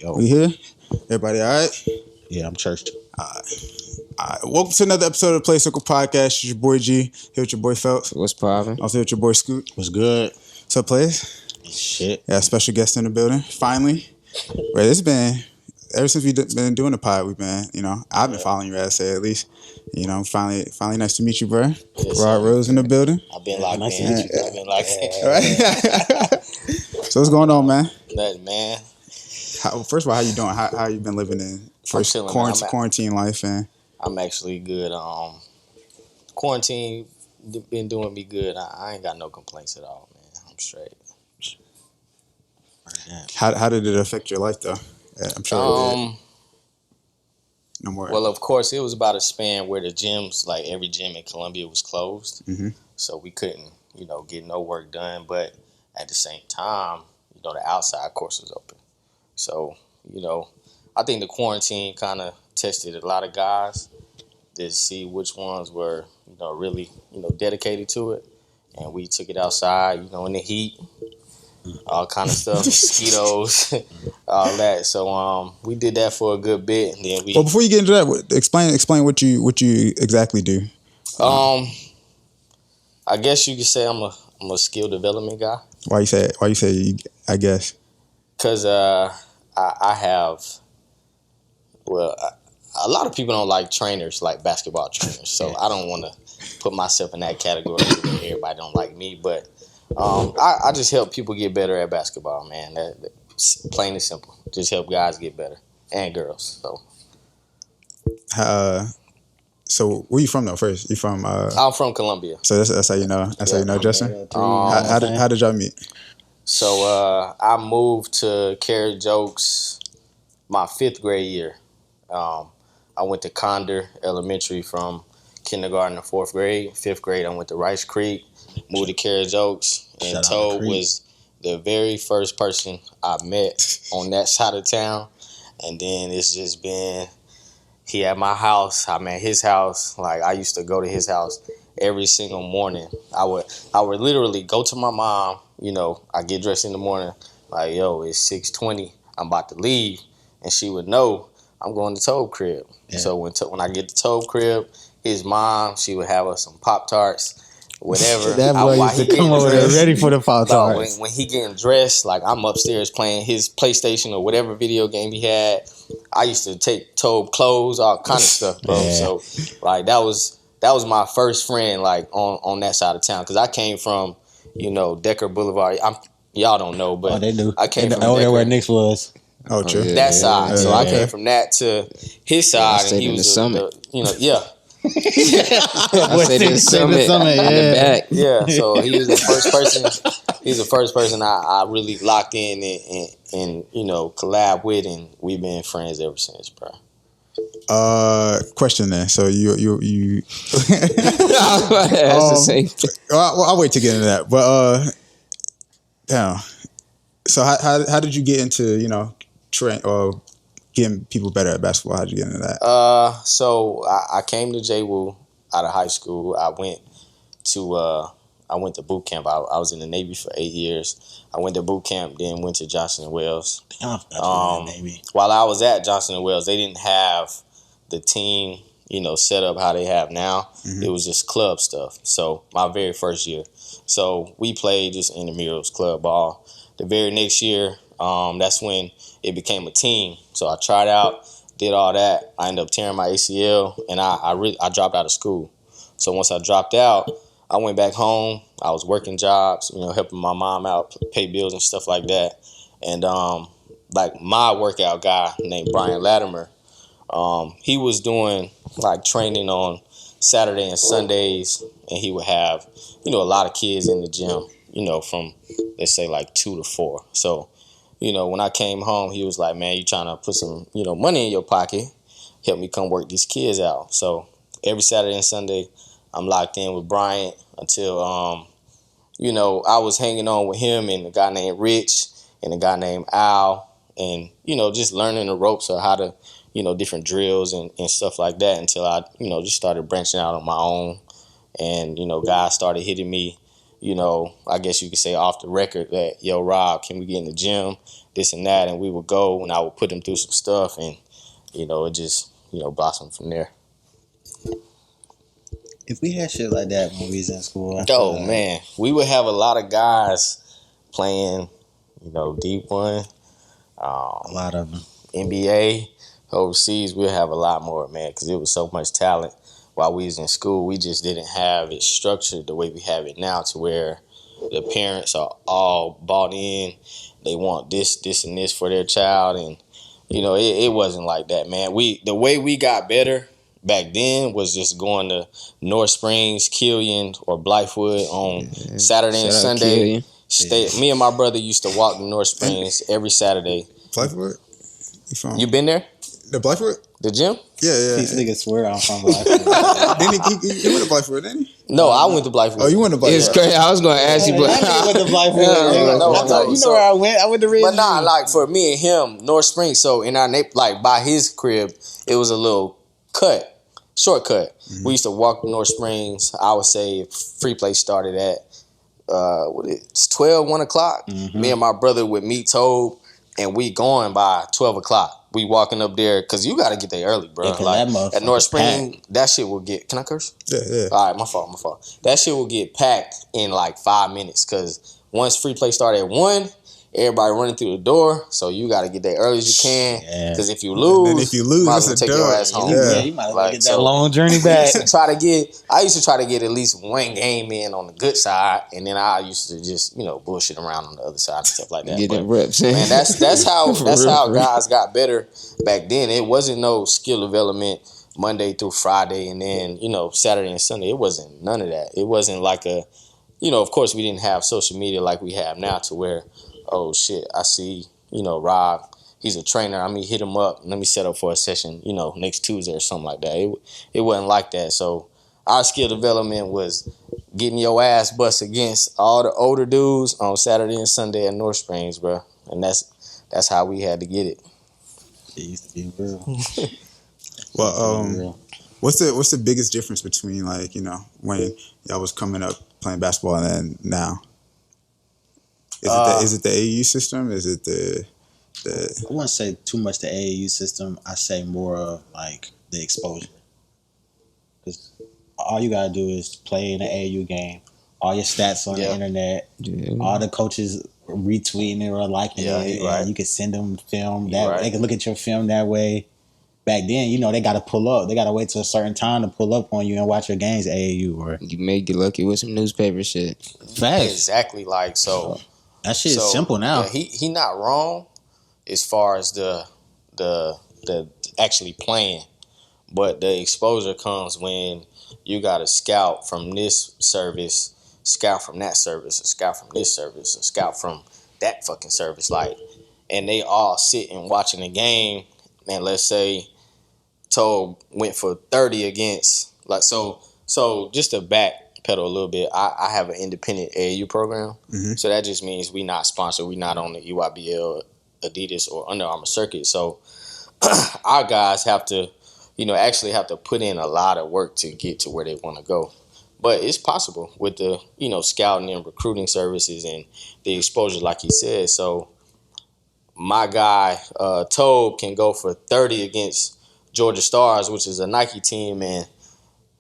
Yo, We here? Everybody all right? yeah, I'm churched. All right. Welcome to another episode of Playaz Circle Podcast. It's your boy G. Here with your boy Phelps. What's poppin'? Also here with your boy Scoot. What's good? What's up, Playaz? Shit. Yeah, special guest in the building. Finally. Right, it's been, ever since we've been doing the pod, we've been, I've been following your ass, at least. Finally nice to meet you, bro. Yes, Rod Rose in the building. I've been locked nice to in. meet you. I've been locked in. Right? So what's going on, man? Nothing, man. First of all, how you doing? How you been living in first chilling, man. quarantine life? And I'm actually good. Quarantine been doing me good. I ain't got no complaints at all, man. I'm straight. how did it affect your life, though? I'm sure it did. No more. Well, of course, it was about a span where the gyms, like every gym in Columbia, was closed. Mhm. So we couldn't, get no work done. But at the same time, the outside course was open. So, I think the quarantine kind of tested a lot of guys to see which ones were, really, dedicated to it. And we took it outside, in the heat, all kind of stuff, mosquitoes, all that. So we did that for a good bit. And then Well, before you get into that, explain what you exactly do. I guess you could say I'm a skill development guy. Why you say I guess? Because I have, a lot of people don't like trainers, like basketball trainers. So I don't want to put myself in that category. Everybody don't like me, but I just help people get better at basketball, man. That's plain and simple. Just help guys get better and girls. So where you from though? First, you from? I'm from Columbia. So that's how you know. That's how you know Justin. How did y'all meet? So I moved to Carrot Jokes my 5th grade year. I went to Condor Elementary from kindergarten to 4th grade. 5th grade, I went to Rice Creek, moved to Carrot Jokes, and Shout out to Toad Creek. was the very first person I met on that side of town. And then it's just been, he at my house, I'm at his house. Like, I used to go to his house every single morning. I would literally go to my mom, I get dressed in the morning, like, yo, it's 6:20, I'm about to leave. And she would know I'm going to Toad crib. Yeah. So when I get to Toad crib, his mom, she would have us some Pop-Tarts, whatever. That boy While used he to come getting over there dressed, ready for the Pop dog, Tarts. when he getting dressed, like I'm upstairs playing his PlayStation or whatever video game he had. I used to take Toad clothes, all kind of stuff, bro. Yeah. So like that was my first friend, like on that side of town, because I came from, Decker Boulevard. Y'all don't know, but They do. I came from over there where Decker, Nick's was. Oh, true. yeah. that side. So I Yeah. came from that to his side, and stayed he in was the Summit. yeah. I say the summit in the back. Yeah, so he was the first person. He's the first person I really locked in and collab with, and we've been friends ever since, bro. Question then. So you That's the same thing. well, I'll wait to get into that. But damn. So how did you get into train or getting people better at basketball? How did you get into that? So I came to JWU out of high school. I went to boot camp. I was in the Navy for 8 years. I went to boot camp, then went to Johnson & Wales. Damn, I forgot you were in the Navy. While I was at Johnson & Wales, they didn't have the team, set up how they have now. Mhm. It was just club stuff. So my very first year. So we played just intramurals, club ball. The very next year, that's when it became a team. So I tried out, did all that. I ended up tearing my ACL, and I dropped out of school. So once I dropped out, I went back home. I was working jobs, helping my mom out, pay bills and stuff like that. And like my workout guy named Brian Latimer, he was doing like training on Saturday and Sundays, and he would have, a lot of kids in the gym, from let's say like 2 to 4. So, when I came home, he was like, man, you trying to put some, money in your pocket, help me come work these kids out. So every Saturday and Sunday, I'm locked in with Bryant until, I was hanging on with him and a guy named Rich and a guy named Al, and, just learning the ropes of how to, different drills and stuff like that until I, just started branching out on my own. And, guys started hitting me, I guess you could say off the record that, yo, Rob, can we get in the gym, this and that, and we would go, and I would put him through some stuff, and it just blossomed from there. If we had shit like that when we was in school, Man, we would have a lot of guys playing, D1, a lot of them. NBA, overseas. We'd have a lot more, man, because it was so much talent while we was in school. We just didn't have it structured the way we have it now, to where the parents are all bought in. They want this, and this for their child, and it wasn't like that, man. The way we got better back then was just going to North Springs, Killian, or Blythewood on Saturday and Sunday. Me and my brother used to walk to North Springs every Saturday. Blythewood? You been there? The Blythewood? The gym? Yeah. These niggas swear I'm from Blythewood. He went to Blythewood, didn't he? No, I went to Blythewood. Oh, you went to Blythewood? It's crazy. I was going to ask you, but I went to Blythewood. You know where I went. I went to Reddish. But nah, like for me and him, North Springs. So in our like by his crib, it was a little shortcut. Mm-hmm. We used to walk to North Springs. I would say free play started at 1 o'clock. Mm-hmm. Me and my brother would meet Tobe, and we going by 12 o'clock. We walking up there because you got to get there early, bro. Like at North Spring, that shit will get. Can I curse? Yeah. All right, my fault. That shit will get packed in like 5 minutes because once free play started at 1, everybody running through the door. So you got to get there early as you can. Because if you lose, might as well take your ass home. Yeah, you might as well get that long journey back. I used to try to get at least one game in on the good side, and then I used to just bullshit around on the other side and stuff like that. Get them reps. Man, that's how guys got better back then. It wasn't no skill development Monday through Friday, and then Saturday and Sunday. It wasn't none of that. It wasn't like of course we didn't have social media like we have now, to where, oh shit, I see, Rob, he's a trainer. I mean, hit him up. Let me set up for a session, next Tuesday or something like that. It wasn't like that. So our skill development was getting your ass bust against all the older dudes on Saturday and Sunday at North Springs, bro. And that's how we had to get it. It used to be real. Well, what's the biggest difference between when y'all was coming up playing basketball and then now? Is it the AAU system? Is it the I wouldn't say too much the AAU system. I say more of like the exposure. Because all you gotta do is play in an AAU game. All your stats on the internet. Yeah. All the coaches retweeting it or liking it. Right. You can send them film that way. They can look at your film that way. Back then, they got to pull up. They got to wait till a certain time to pull up on you and watch your games AAU. Or you may get lucky with some newspaper shit. Facts. Exactly. Like so. That shit is simple now. Yeah, he not wrong as far as the actually playing, but the exposure comes when you got to scout from this service, scout from that service, a scout from this service, a scout from that fucking service, and they all sitting watching the game. Man, let's say Tobe went for 30 against so just to backpedal a little bit, I have an independent AAU program. Mm-hmm. So that just means we not sponsored. We not on the EYBL, Adidas, or Under Armour circuit. So our guys have to, actually have to put in a lot of work to get to where they want to go. But it's possible with the, scouting and recruiting services and the exposure, like he said. So my guy, Tobe, can go for 30 against Georgia Stars, which is a Nike team, and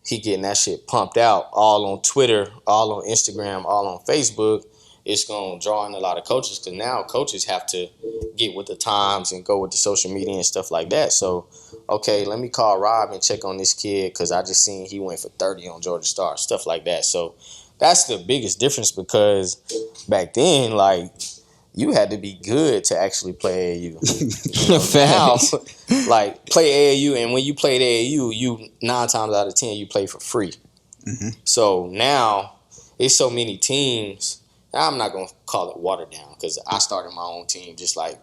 he getting that shit pumped out all on Twitter, all on Instagram, all on Facebook. It's going to draw in a lot of coaches because now coaches have to get with the times and go with the social media and stuff like that. So, okay, let me call Rob and check on this kid because I just seen he went for 30 on Georgia Stars, stuff like that. So that's the biggest difference because back then, you had to be good to actually play AAU. Now, play AAU, and when you played AAU, you 9 times out of 10 you play for free. Mm-hmm. So now it's so many teams. I'm not gonna call it watered down because I started my own team, just like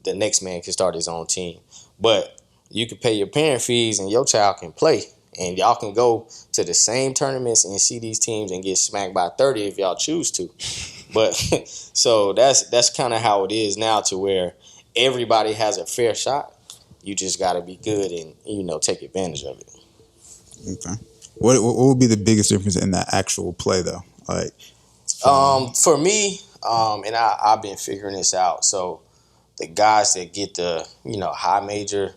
the next man can start his own team. But you can pay your parent fees, and your child can play, and y'all can go to the same tournaments and see these teams and get smacked by 30 if y'all choose to. But so that's kind of how it is now, to where everybody has a fair shot. You just got to be good and take advantage of it. Okay. What would be the biggest difference in the actual play though? For me, and I've been figuring this out. So the guys that get the high major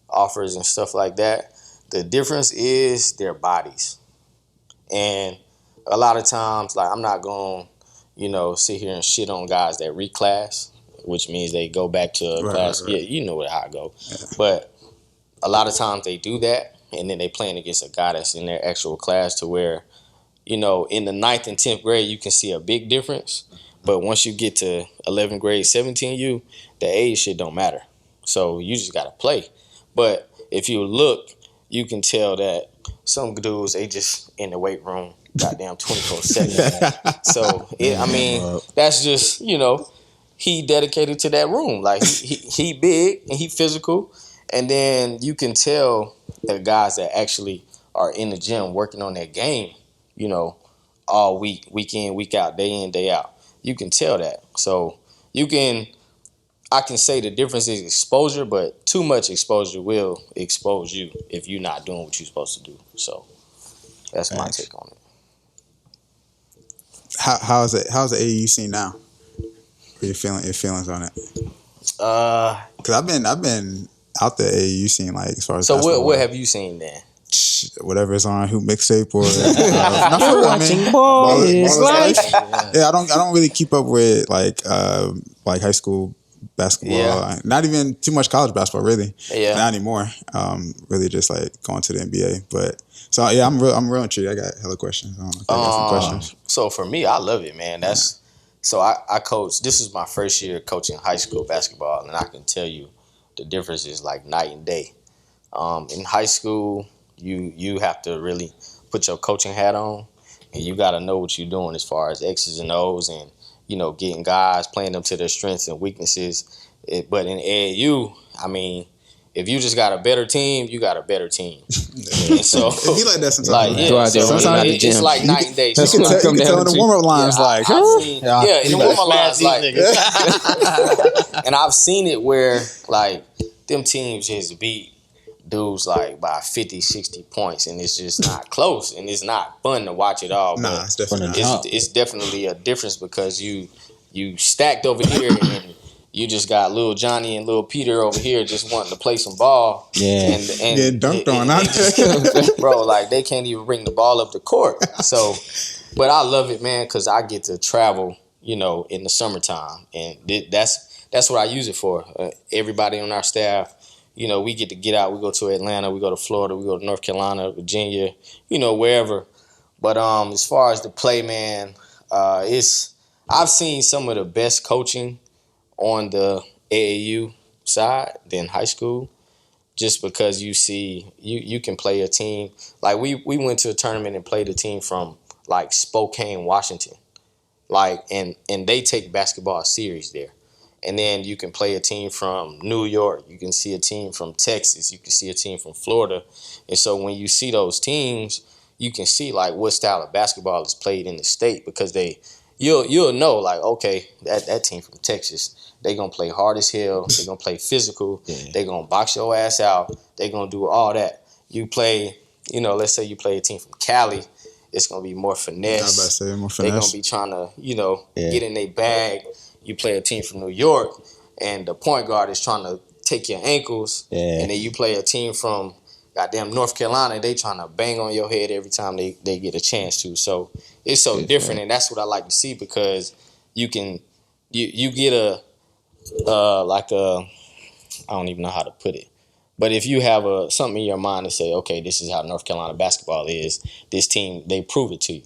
offers and stuff like that, the difference is their bodies. And a lot of times, like, I'm not going to sit here and shit on guys that reclass, which means they go back to a class. Right. Yeah, you know how I go. Yeah. But a lot of times they do that, and then they playing against a guy that's in their actual class to where, in the 9th and 10th grade, you can see a big difference. But once you get to 11th grade, 17U, the age shit don't matter. So you just got to play. But if you look, you can tell that some dudes, they just in the weight room, goddamn 24/7. So, that's just, he dedicated to that room. Like, he big and he physical. And then you can tell the guys that actually are in the gym working on their game, all week in, week out, day in, day out. You can tell that. So I can say the difference is exposure, but too much exposure will expose you if you're not doing what you're supposed to do. So that's my take on it. How's the AAU scene now? What are your feelings on it? Because I've been out the AAU scene, like, as far as. So what have you seen then? Whatever is on Hoop Mixtape or watching boys. I don't really keep up with like high school basketball. Yeah. Not even too much college basketball, really. Yeah. Not anymore. Really just like going to the NBA. But so yeah, I'm real intrigued. I got hella questions. I got some questions. So for me, I love it, man. So I coach. This is my first year coaching high school basketball, and I can tell you the difference is like night and day. In high school, you have to really put your coaching hat on, and you got to know what you're doing as far as X's and O's and, getting guys, playing them to their strengths and weaknesses. But in AAU, I mean, if you just got a better team, you got a better team. And so it be like that sometimes. Like, it's like night and day. You can tell in the warm-up lines, in the warm-up lines, like, and I've seen it where, like, them teams just beat dudes like by 50, 60 points, and it's just not close, and it's not fun to watch it all. Nah, it's definitely it's definitely a difference because you stacked over here and you just got little Johnny and little Peter over here just wanting to play some ball. Yeah, and get dunked on. Bro, like, they can't even bring the ball up the court. So, but I love it, man, because I get to travel, in the summertime, and that's what I use it for. Everybody on our staff, we get to get out. We go to Atlanta. We go to Florida. We go to North Carolina, Virginia, wherever. But as far as the play, man, I've seen some of the best coaching on the AAU side than high school, just because you see you can play a team. Like, we went to a tournament and played a team from, like, Spokane, Washington. Like, and they take basketball serious there. And then you can play a team from New York. You can see a team from Texas. You can see a team from Florida. And so when you see those teams, you can see, like, what style of basketball is played in the state, because you'll know, like, okay, that team from Texas, they going to play hard as hell. They're going to play physical. Yeah. They're going to box your ass out. They're going to do all that. You play, let's say you play a team from Cali. It's going to be more finesse. They're going to be trying to, get in their bag. You play a team from New York, and the point guard is trying to take your ankles. Yeah. And then you play a team from goddamn North Carolina. They trying to bang on your head every time they get a chance to. So it's so different, and that's what I like to see, because you get I don't even know how to put it. But if you have something in your mind to say, okay, this is how North Carolina basketball is, this team, they prove it to you.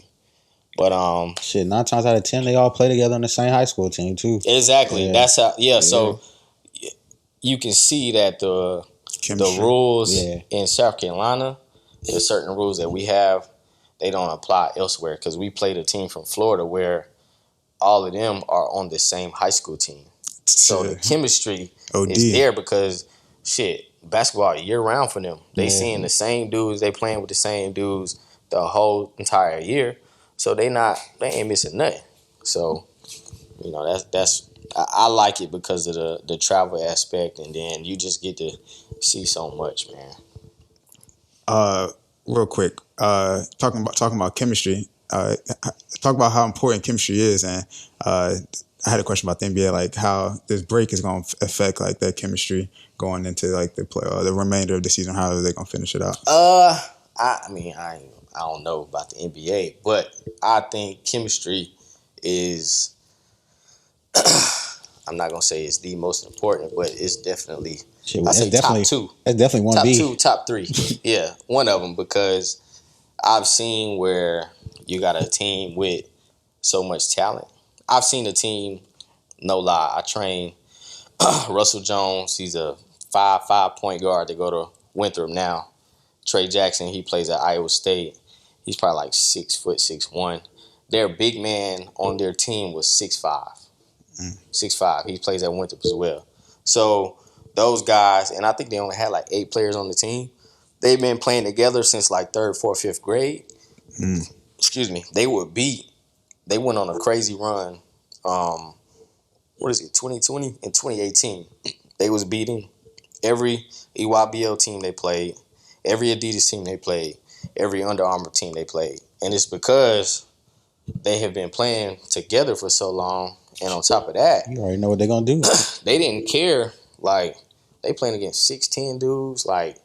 But 9 times out of 10, they all play together on the same high school team too. Exactly. Yeah. That's how. Yeah. So you can see that the rules in South Carolina, there's certain rules that we have, they don't apply elsewhere, because we played a team from Florida where all of them are on the same high school team. So the chemistry is there, because basketball year round for them. They seeing the same dudes, they playing with the same dudes the whole entire year. So they ain't missing nothing. So, that's I like it because of the travel aspect, and then you just get to see so much, man. Real quick, talking about chemistry. talk about how important chemistry is, and I had a question about the NBA, like how this break is going to affect like that chemistry going into like the remainder of the season. How are they going to finish it out? I don't know about the NBA, but I think chemistry is. I'm not gonna say it's the most important, but it's definitely. I say top two. That's definitely one top B. Top 2, top 3. Yeah, one of them, because I've seen where you got a team with so much talent. I've seen a team, no lie. I train Russell Jones. He's a 5'5" point guard. They go to Winthrop now. Trey Jackson, he plays at Iowa State. He's probably like 6'1". Their big man on their team was 6'5". 6'5". He plays at Winthrop as well. So those guys, and I think they only had like 8 players on the team. They've been playing together since like 3rd, 4th, 5th grade. Excuse me. They went on a crazy run. 2020 and 2018. They was beating every EYBL team they played, every Adidas team they played, every Under Armour team they played. And it's because they have been playing together for so long. And on top of that, you already know what they're gonna do. They didn't care. Like, they playing against 6'10" dudes. Like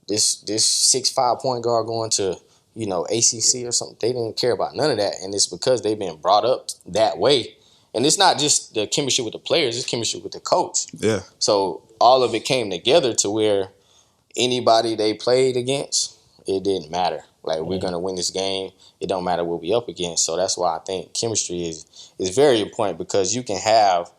this 6'5" point guard going to, ACC or something. They didn't care about none of that. And it's because they've been brought up that way. And it's not just the chemistry with the players, it's chemistry with the coach. Yeah. So all of it came together to where anybody they played against, it didn't matter. Like, we're going to win this game. It don't matter what we up against. So that's why I think chemistry is very important, because you can have,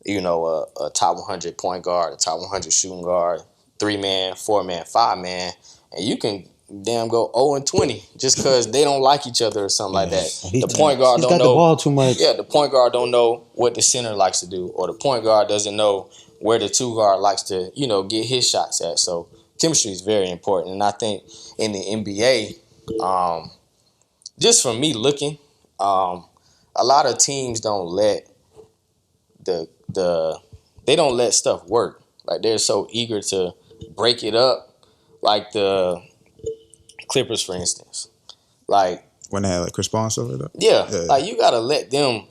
a top 100 point guard, a top 100 shooting guard, 3-man, 4-man, 5-man, and you can damn go 0-20 just because they don't like each other or something like that. The point guard don't know. He's got the ball too much. Yeah, the point guard don't know what the center likes to do, or the point guard doesn't know where the 2 guard likes to, get his shots at. So chemistry is very important. And I think in the NBA, just from me looking, a lot of teams don't let they don't let stuff work. Like, they're so eager to break it up. Like the Clippers, for instance. Like, when they had like Chris Paul and stuff like that? Yeah. Like, you gotta let them.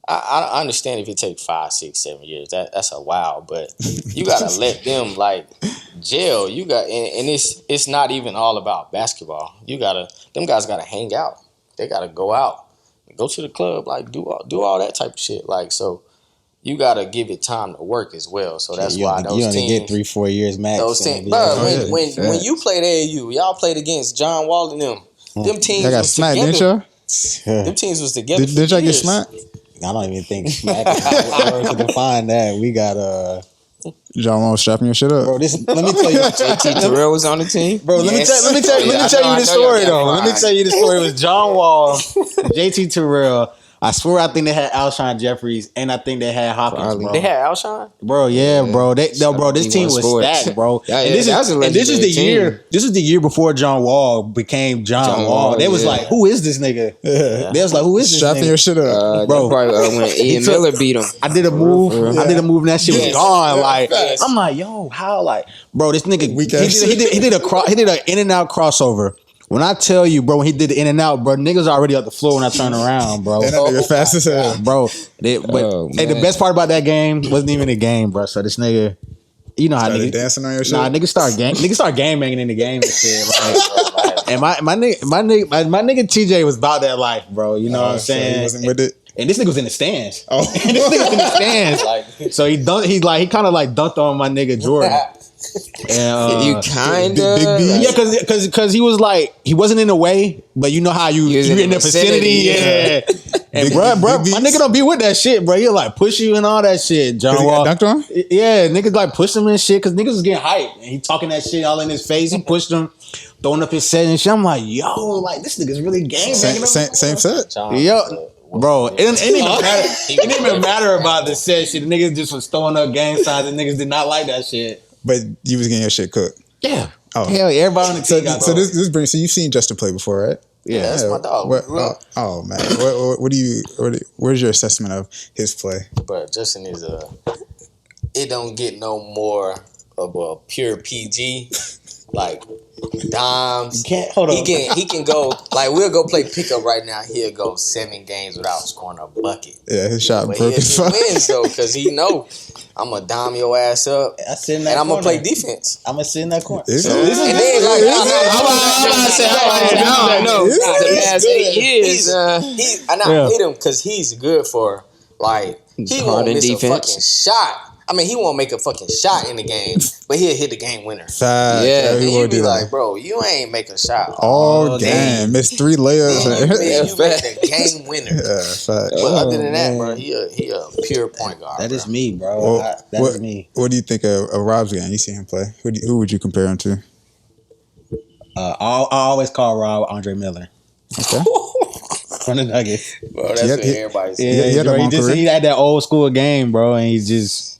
I understand if it takes 5, 6, 7 years. That's a while, but you gotta let them like gel. You got and it's not even all about basketball. Them guys gotta hang out. They gotta go out, go to the club, like do all that type of shit. Like, so you gotta give it time to work as well. So that's why those teams, you only get 3-4 years max. Those teams, bro. When you played AAU, y'all played against John Wall and them. Them teams got was smacked, together. Didn't y'all? Them teams was together. Did y'all get smacked? I don't even think smack to define that. We got John Wall strapping your shit up. Bro, let me tell you. JT Terrell was on the team. Bro, let me tell you the story though. Let me tell you the story. It was John Wall, JT Terrell. I swear, I think they had Alshon Jeffries, and I think they had Hopkins. Bro. They had Alshon, bro. Yeah, bro. This team was stacked, bro. And this is the year. This is the year before John Wall became John Wall. They was like, "Who is this nigga?" They was like, "Who is this?" Strapping your shit up, bro. Probably when Ian Miller beat him. I did a move, and that shit was gone. Like, I'm like, yo, how? Like, bro, this nigga, he did an in and out crossover. When I tell you, bro, when he did the in and out, bro, niggas already up the floor when I turn around, bro. That nigga fast as hell, bro. The best part about that game wasn't even a game, bro. So this nigga, you know how niggas dancing on your shit. Nah, niggas start game banging in the game and shit. Like, and my nigga TJ was about that life, bro. You know what I'm saying? He wasn't with it. And this nigga was in the stands. Oh, this nigga was in the stands. Like, so he kind of like dunked on my nigga Jordan. And, you kind of yeah, because he was like, he wasn't in the way, but you know how you're in the vicinity, yeah. And bro, my nigga don't be with that shit, bro. He'll like push you and all that shit. John Wall, dunked on? Yeah, niggas like pushed him and shit because niggas was getting hyped and he talking that shit all in his face. He pushed him, throwing up his set and shit. I'm like, yo, like this nigga's really game banging. Same set. Yo. Bro, it didn't even matter about the set shit. The niggas just was throwing up gang signs and niggas did not like that shit. But you was getting your shit cooked. Yeah. Oh. Hell yeah. Everybody on the team got so this brings. So you've seen Justin play before, right? Yeah, that's my dog. Oh man, where's your assessment of his play? But Justin is it don't get no more of a pure PG like dimes. Hold on. He can go like we'll go play pickup right now. He'll go 7 games without scoring a bucket. Yeah, his shot But broke as fuck. wins though, cause he know I'm gonna dime your ass up, and I'm gonna play defense. I'm gonna sit in that corner. And then like I don't know. The past 8 years, and I hate him because he's good for like he won't miss a fucking shot. I mean, he won't make a fucking shot in the game, but he'll hit the game winner. Yeah, he will be like, bro, you ain't make a shot all game. Missed 3 layups. You make the game winner. Yeah, fact. But other than that, bro, he a pure point guard. That is me, bro. That is me. What do you think of Rob's game? You see him play. Who would you compare him to? I always call Rob Andre Miller. Okay. From the Nuggets. Bro, that's what everybody says. He had that old school game, bro, and he's just.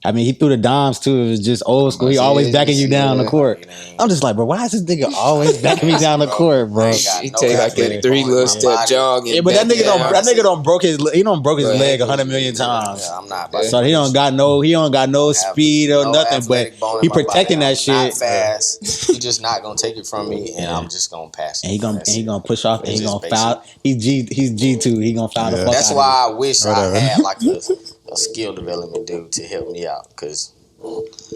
I mean, he threw the dimes too. It was just old school. He always backing you down the court. I'm just like, bro, why is this nigga always backing me down the court, bro? He take like a 3 little step jog. Yeah, but that nigga don't broke his leg 100 million times. Yeah, I'm not. So he don't got no speed or nothing, but he protecting that shit. Not fast. He just not gonna take it from me, and I'm just gonna pass it. And he gonna push off, and he gonna foul. He's G2. He gonna foul the fuck out. That's why I wish I had like a skill development dude to help me out, because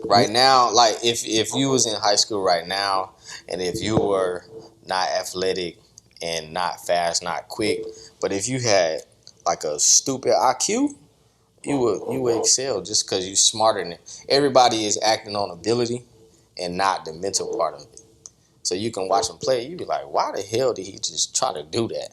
right now, like if you was in high school right now, and if you were not athletic and not fast, not quick, but if you had like a stupid IQ, you would excel just because you're smarter than it. Everybody is acting on ability and not the mental part of it. So you can watch him play, you be like, why the hell did he just try to do that?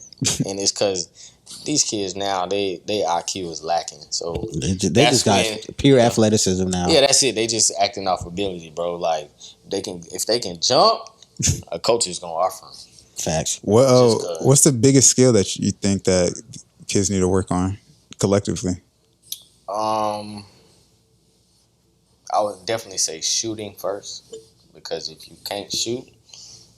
And it's because these kids now, they IQ is lacking. So they just got pure athleticism now. Yeah, that's it. They just acting off ability, bro. Like if they can jump, a coach is gonna offer them. Facts. What's the biggest skill that you think that kids need to work on collectively? I would definitely say shooting first, because if you can't shoot,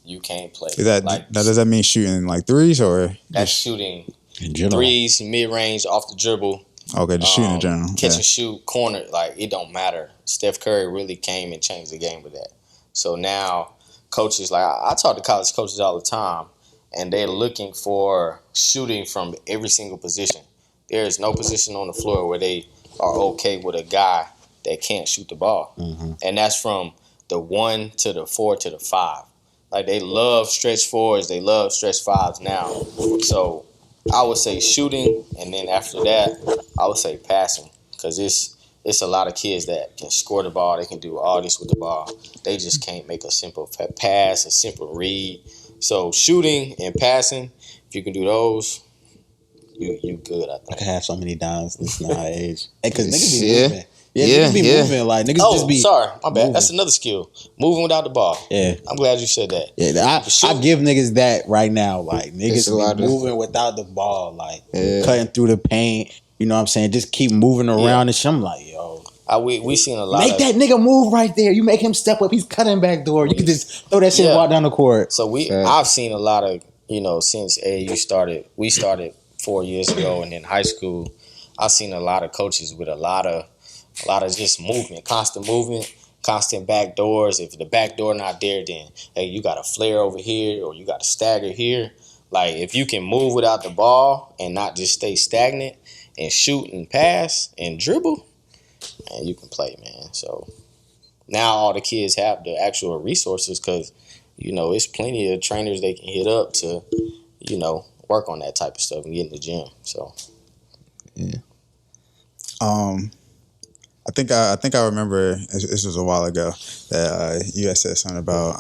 you can't play. Does that mean shooting like threes or that's shooting? In general. Threes, mid-range, off the dribble. Okay, just shooting in general. Catch and shoot, corner, like it don't matter. Steph Curry really came and changed the game with that. So now coaches, like I talk to college coaches all the time, and they're looking for shooting from every single position. There is no position on the floor where they are okay with a guy that can't shoot the ball. Mm-hmm. And that's from the 1 to the 4 to the 5. Like they love stretch 4s, they love stretch 5s now. So I would say shooting, and then after that, I would say passing, because it's a lot of kids that can score the ball. They can do all this with the ball. They just can't make a simple pass, a simple read. So shooting and passing, if you can do those, you good. I think. I can have so many dimes this now age. Because niggas be moving. Niggas be moving. Like niggas just be. Sorry, my bad. Moving. That's another skill. Moving without the ball. Yeah, I'm glad you said that. Yeah, I give niggas that right now. Like niggas be moving without the ball, like cutting through the paint. You know what I'm saying? Just keep moving around and shit. I'm like, yo. We seen a lot. Make that nigga move right there. You make him step up. He's cutting back door. You can just throw that shit walk down the court. So I've seen a lot of, since AAU started. We started 4 years ago, and in high school, I've seen a lot of coaches with a lot of just movement, constant back doors. If the back door not there, then hey, you got a flare over here, or you got a stagger here. Like if you can move without the ball and not just stay stagnant and shoot and pass and dribble, man, you can play, man. So now all the kids have the actual resources, because it's plenty of trainers they can hit up to work on that type of stuff and get in the gym. So yeah. I think I remember, this was a while ago, that you had said something about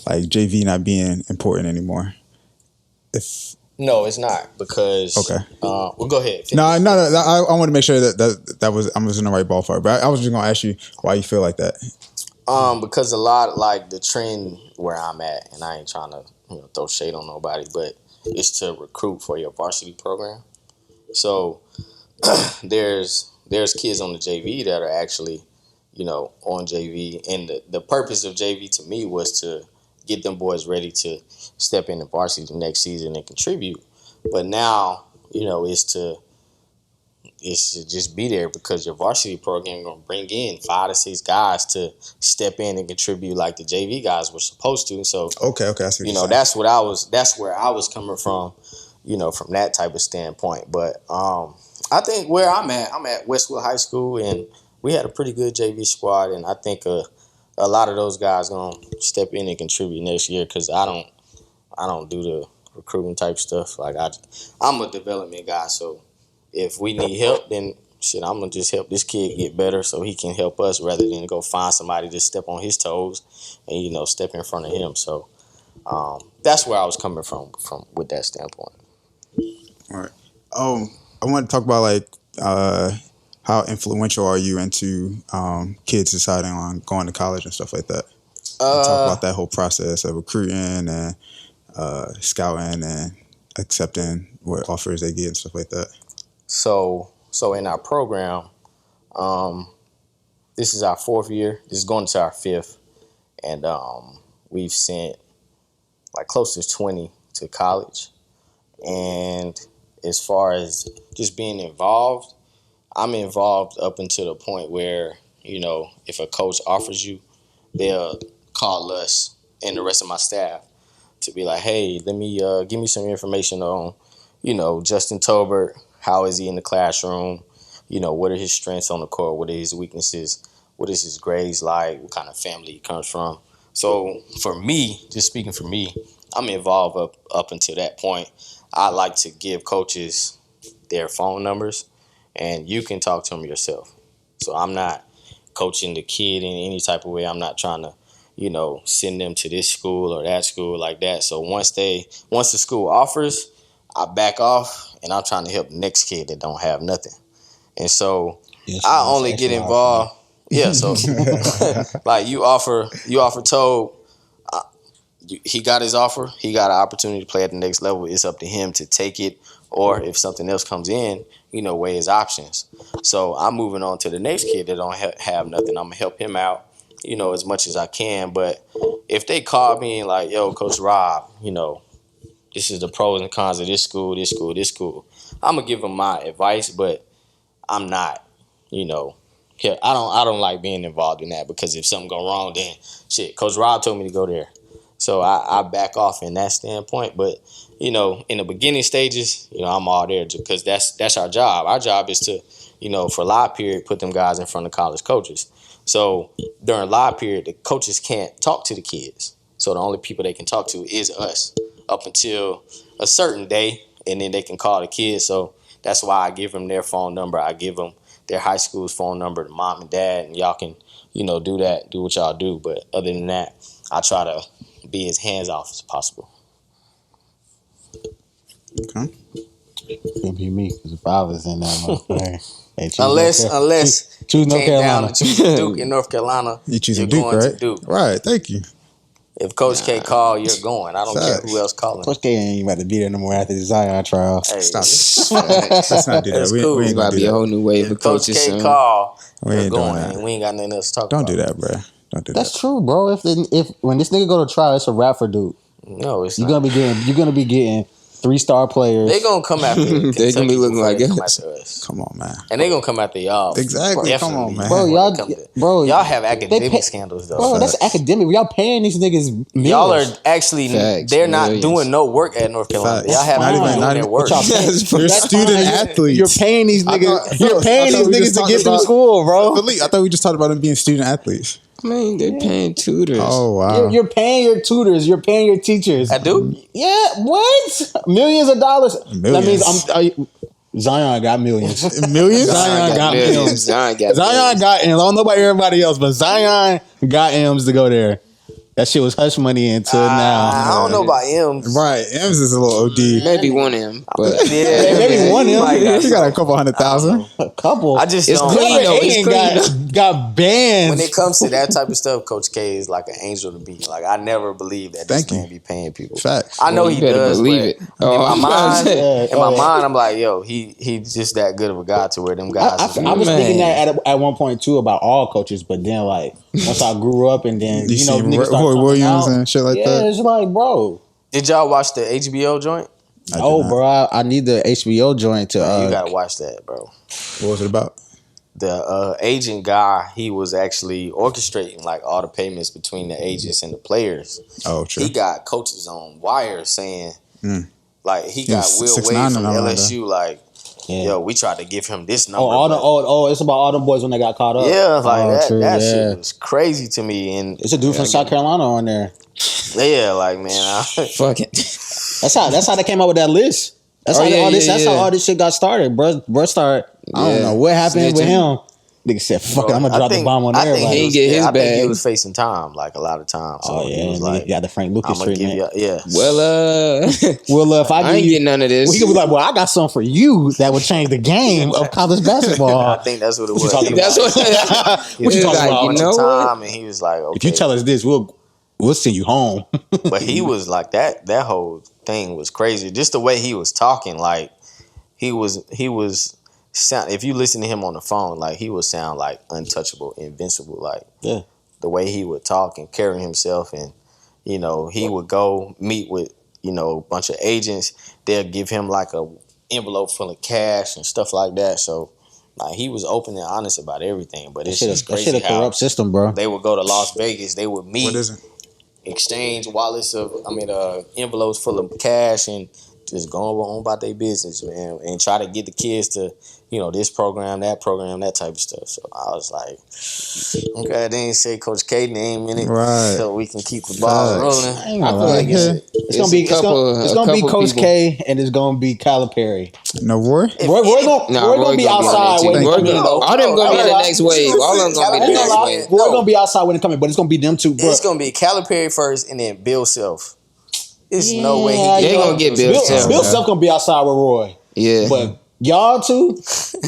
like JV not being important anymore. No, it's not, because okay. Well, go ahead. No. I want to make sure that I was in the right ballpark. But I was just gonna ask you why you feel like that. Because a lot, like the trend where I'm at, and I ain't trying to throw shade on nobody, but it's to recruit for your varsity program. So there's kids on the JV that are actually, on JV. And the purpose of JV to me was to get them boys ready to step into varsity the next season and contribute. But now, it's to it should just be there because your varsity program gonna bring in 5 to 6 guys to step in and contribute like the JV guys were supposed to. So okay, I see what that's where I was coming from, from that type of standpoint. But I think where I'm at Westwood High School, and we had a pretty good JV squad, and I think a lot of those guys gonna step in and contribute next year because I don't do the recruiting type stuff. Like I'm a development guy, so if we need help, then shit, I'm gonna just help this kid get better so he can help us rather than go find somebody to step on his toes and step in front of him. So that's where I was coming from with that standpoint. All right. I want to talk about like how influential are you into kids deciding on going to college and stuff like that? Talk about that whole process of recruiting and scouting and accepting what offers they get and stuff like that. So in our program, this is our 4th year. This is going into our 5th, and we've sent like close to 20 to college. And as far as just being involved, I'm involved up until the point where if a coach offers you, they'll call us and the rest of my staff to be like, hey, let me give me some information on Justin Tolbert. How is he in the classroom? What are his strengths on the court? What are his weaknesses? What is his grades like? What kind of family he comes from? So for me, just speaking for me, I'm involved up until that point. I like to give coaches their phone numbers, and you can talk to them yourself. So I'm not coaching the kid in any type of way. I'm not trying to, send them to this school or that school like that. So once the school offers, I back off, and I'm trying to help the next kid that don't have nothing. And so I only get involved. Yeah, so like you offer Toad, he got his offer. He got an opportunity to play at the next level. It's up to him to take it, or if something else comes in, weigh his options. So I'm moving on to the next kid that don't have nothing. I'm gonna help him out, as much as I can. But if they call me and like, yo, Coach Rob, this is the pros and cons of this school, I'm gonna give them my advice, but I'm not, I don't like being involved in that because if something go wrong, then shit, Coach Rob told me to go there. So I back off in that standpoint. But, in the beginning stages, I'm all there because that's our job. Our job is to, for live period, put them guys in front of college coaches. So during live period, the coaches can't talk to the kids. So the only people they can talk to is us up until a certain day, and then they can call the kids. So that's why I give them their phone number. I give them their high school's phone number, the mom and dad, and y'all can, do what y'all do. But other than that, I try to be as hands off as possible. Okay. It's gonna be me because if I was in that motherfucker. Hey, unless choose North Carolina. Down to choose Duke in North Carolina. You choosing Duke, right? To Duke. Right. Thank you. If Coach K call, you're going. I don't care who else calling. Coach K ain't about to be there no more after the Zion trial. Hey, Stop it. Let's not do that. We It's ain't about gonna to do be a that. whole new wave of Coach coaches K soon. call, We you're ain't doing going. that. And we ain't got nothing else to talk Don't about. do that, bro. Don't do that. That's true, bro. If when this nigga go to trial, it's a wrap for Duke. No, it's You're not. gonna be getting 3-star players. They gonna come after They gonna be looking like come us. after us. Come on, man. And they gonna come after y'all. Exactly. Definitely. Come on, man. Y'all have academic scandals though. Bro, that's academic. Y'all paying these niggas millions. Y'all are actually Facts, they're not millions. doing no work at North Carolina. Facts. Y'all have Not not even- doing not their even- work. Y'all paying. You're That's student fine. athletes. You're paying these I niggas. thought- You're paying I thought these we niggas just to talked get through about- school, bro. Philippe, I thought we just talked about them being student athletes. I mean, they're paying tutors. Oh, wow. You're paying your tutors. You're paying your teachers. At Duke? Yeah, what? Millions of dollars. Millions. That means Zion got millions. Millions? Zion got millions. M's. Zion got Zion millions. got M's. I don't know about everybody else, but Zion got M's to go there. That shit was hush money until now. I don't know about M's. Right. M's is a little OD. Maybe one of them, but Maybe one M. He got a couple 100,000. A couple. I just It's don't. clean, though. It's Aiden got bands. When it comes to that type of stuff, Coach K is like an angel to be. Like I never believed that Thank this you. man be paying people. Facts. I know Well, he you better does. believe but it. In my mind, I'm like, yo, he's just that good of a guy to where them guys. I was Man. thinking that at one point too about all coaches, but then like once I grew up and then You you know see niggas Roy start coming Williams out, and shit like yeah, that. it's like bro, Did y'all watch the HBO joint? Bro, I need the HBO joint to. You gotta watch that, bro. What was it about? The agent guy, he was actually orchestrating like all the payments between the agents and the players. Oh, true. He got coaches on wire saying, like he got Will 6'9" Wade from and all LSU, like, yo, we tried to give him this number. It's about all them boys when they got caught up. Yeah, like that shit was crazy to me. And it's a dude from South Carolina on there. Yeah, like man, fuck it. That's how they came up with that list. That's how all this shit got started. Bruh started. I don't know what happened with him. Nigga said, "Fuck it, I'm gonna drop the bomb on everybody." I think he was facing time, like a lot of time. So he was like, "Yeah, the Frank Lucas treatment." Well, if I ain't getting none of this, we could be like, "Well, I got something for you that would change the game of college basketball." I think that's what it was. That's what you talking about? You know time, and he was like, okay. "If you tell us this, we'll send you home." But he was like that. That whole thing was crazy. Just the way he was talking, like he was. Sound, if you listen to him on the phone, like he would sound like untouchable, invincible. Like the way he would talk and carry himself, and he would go meet with a bunch of agents. They'll give him like a envelope full of cash and stuff like that. So like he was open and honest about everything. But it's just crazy a corrupt system, bro. They would go to Las Vegas. They would meet, what is it? Exchange envelopes full of cash and just go on about their business, man, and try to get the kids to, this program, that type of stuff. So I was like, okay, they ain't say Coach K name in it, right? So we can keep the ball rolling. I feel like it's gonna be Coach K and it's gonna be Calipari. No, Roy gonna be outside. All them gonna be in the next wave. All them gonna be the next wave. Roy gonna be outside when they come in, but it's gonna be them two. Bro. It's gonna be Calipari first and then Bill Self. There's no way they gonna get Bill Self. Bill Self gonna be outside with Roy. Yeah, but y'all two,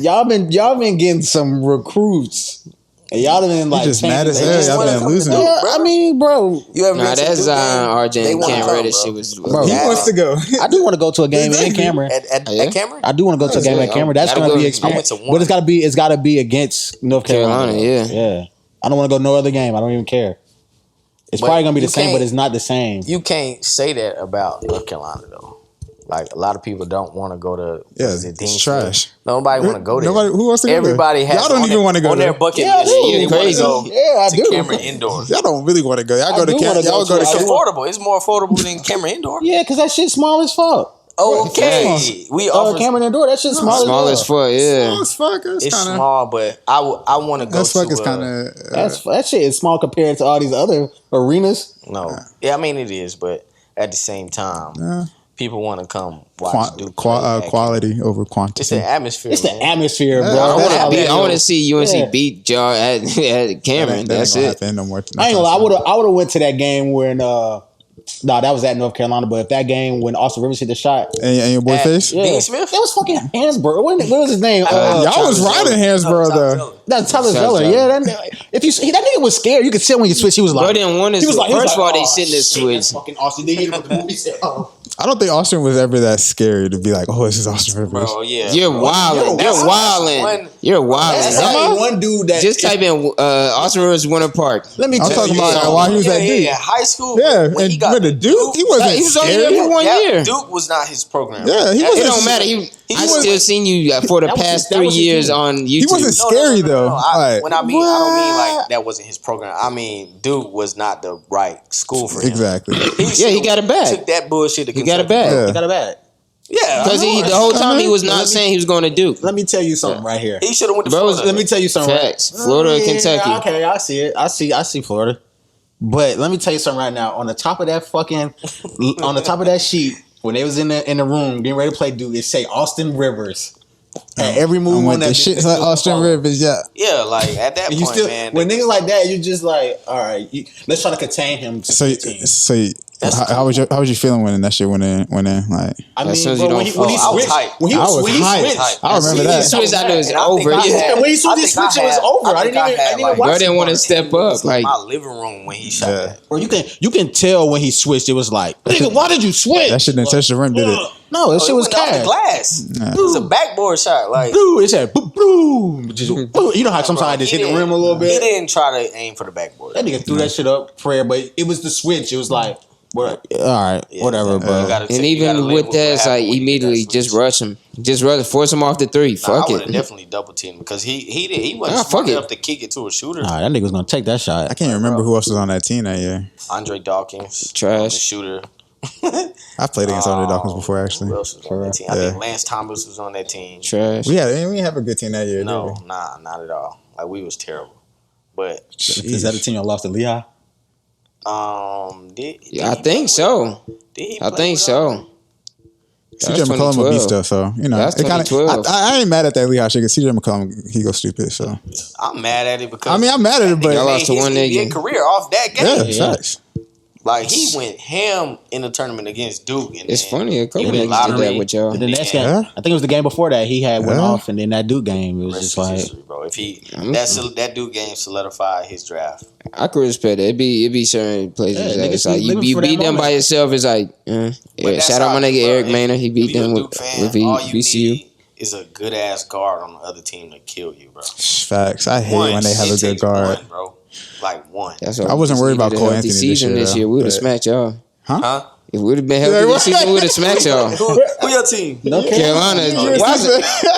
y'all been getting some recruits. And y'all done been like just mad as hell. Y'all been losing. I mean, bro, that Zion, RJ, and Cam Reddish shit was. Bro, he wants to go. I do want to go to a game in Cameron. At Cameron? I do want to go to a game at Cameron. That's gonna be experience. But it's gotta be against North Carolina. Yeah. I don't want to go no other game. I don't even care. It's probably gonna be the same, but it's not the same. You can't say that about North Carolina though. Like a lot of people don't want to go to. It's trash. Nobody want to go there. Who wants to go there? Everybody has. Y'all don't even want to go on their bucket list. You crazy? I do. Cameron Indoor. Y'all don't really want to go. Y'all go to Cameron. Y'all go to It's affordable. It's more affordable than Cameron Indoor. Yeah, because that shit's small as fuck. Okay, we offer Cameron Indoor. That shit's small as fuck. Yeah, small as fuck. It's small, but I want to go. That fuck is kind of. That shit is small compared to all these other arenas. No, I mean it is, but at the same time, people want to come watch Duke quality over quantity. It's the atmosphere. It's the atmosphere, bro. I want to see UNC beat y'all at Cameron. That's it. No more. I ain't gonna lie. I would have went to that game when. That was at North Carolina, but if that game when Austin Rivers hit the shot and your boy face, Dean Smith, it was fucking Hansborough. What was his name? Y'all was riding Hansborough though. That's Tyler Zeller. Yeah, that nigga was scared. You could see when he switched. He was like, bro, didn't want to. First of all, they shouldn't have switched. Fucking Austin. They hit him with the movie. Said, I don't think Austin was ever that scary to be like, oh, this is Austin Rivers. Bro, yeah. You're wilding. You're wilding. That's one dude that just type in Austin Rivers Winter Park. Let me tell you. I'm talking about why he was that dude. Yeah, high school. Yeah, when he got with the Duke, he wasn't. He was only there for 1 year. Duke was not his program. Yeah, he wasn't. It don't matter. I still seen you for the past 3 years on YouTube. He wasn't scary though. When I don't mean like that wasn't his program. I mean Duke was not the right school for him. Exactly. He got a bag. Took that bullshit. He got a bag. He got a bag. Yeah, because the whole time he was not saying he was going to Duke. Let me tell you something right here. He should have went to Florida. Let me tell you something. Facts. Florida and Kentucky. Okay, I see it. I see Florida. But let me tell you something right now. On the top of that sheet, when they was in the room getting ready to play Duke, it say Austin Rivers. And every move on that shit's like Austin Rivers, yeah. Yeah, like at that point, man. When niggas like that, you just like, all right, let's try to contain him. How was you feeling when that shit went in? Like, I mean, when he switched, I remember that. Switch, I knew it was over. When he switched, it was over. I didn't even watch. Bro didn't want to step up. Like my living room when he shot that. Bro, you can tell when he switched. It was like, nigga, why did you switch? That shit didn't touch the rim, did it? No, that shit was off the glass. It was a backboard shot. Like, it said boom, boom. You know how sometimes I just hit the rim a little bit. He didn't try to aim for the backboard. That nigga threw that shit up prayer, but it was the switch. It was like, All right, whatever, bro. And even with that, it's like immediately just rush him, force him off the three. Fuck I would it. have definitely double teamed because he wasn't smart enough to kick it to a shooter. Nah, that nigga was gonna take that shot. I can't remember who else was on that team that year. Andre Dawkins, trash the shooter. I played against Andre Dawkins before, actually. Who else was on that team? I think Lance Thomas was on that team. Trash. We didn't have a good team that year. No, not at all. Like we was terrible. But is that the team that lost to Lehigh? I think so. I think so. CJ McCollum will beat stuff, so you know. That's it kind of. I ain't mad at that Lehigh shit because CJ McCollum he goes stupid. So I'm mad at it because I'm mad at it, but y'all lost to one nigga. Career off that game. Yeah, facts. Like he went ham in the tournament against Duke. And it's funny, a couple niggas did that with y'all. The next game, I think it was the game before that he had went off, and then that Duke game, it was just like, history, bro. If that Duke game solidified his draft. I could respect it. It'd be certain places that it's like you beat them by yourself. It's like, shout out my nigga Eric Maynard. He beat them with VCU. Is a good ass guard on the other team to kill you, bro. Facts. I hate when they have a good guard, bro. Like one. I wasn't worried about Cole Anthony this year. We would have smacked y'all. Huh? If we'd have been healthy this season, we would have smacked y'all. Who your team? Carolina. It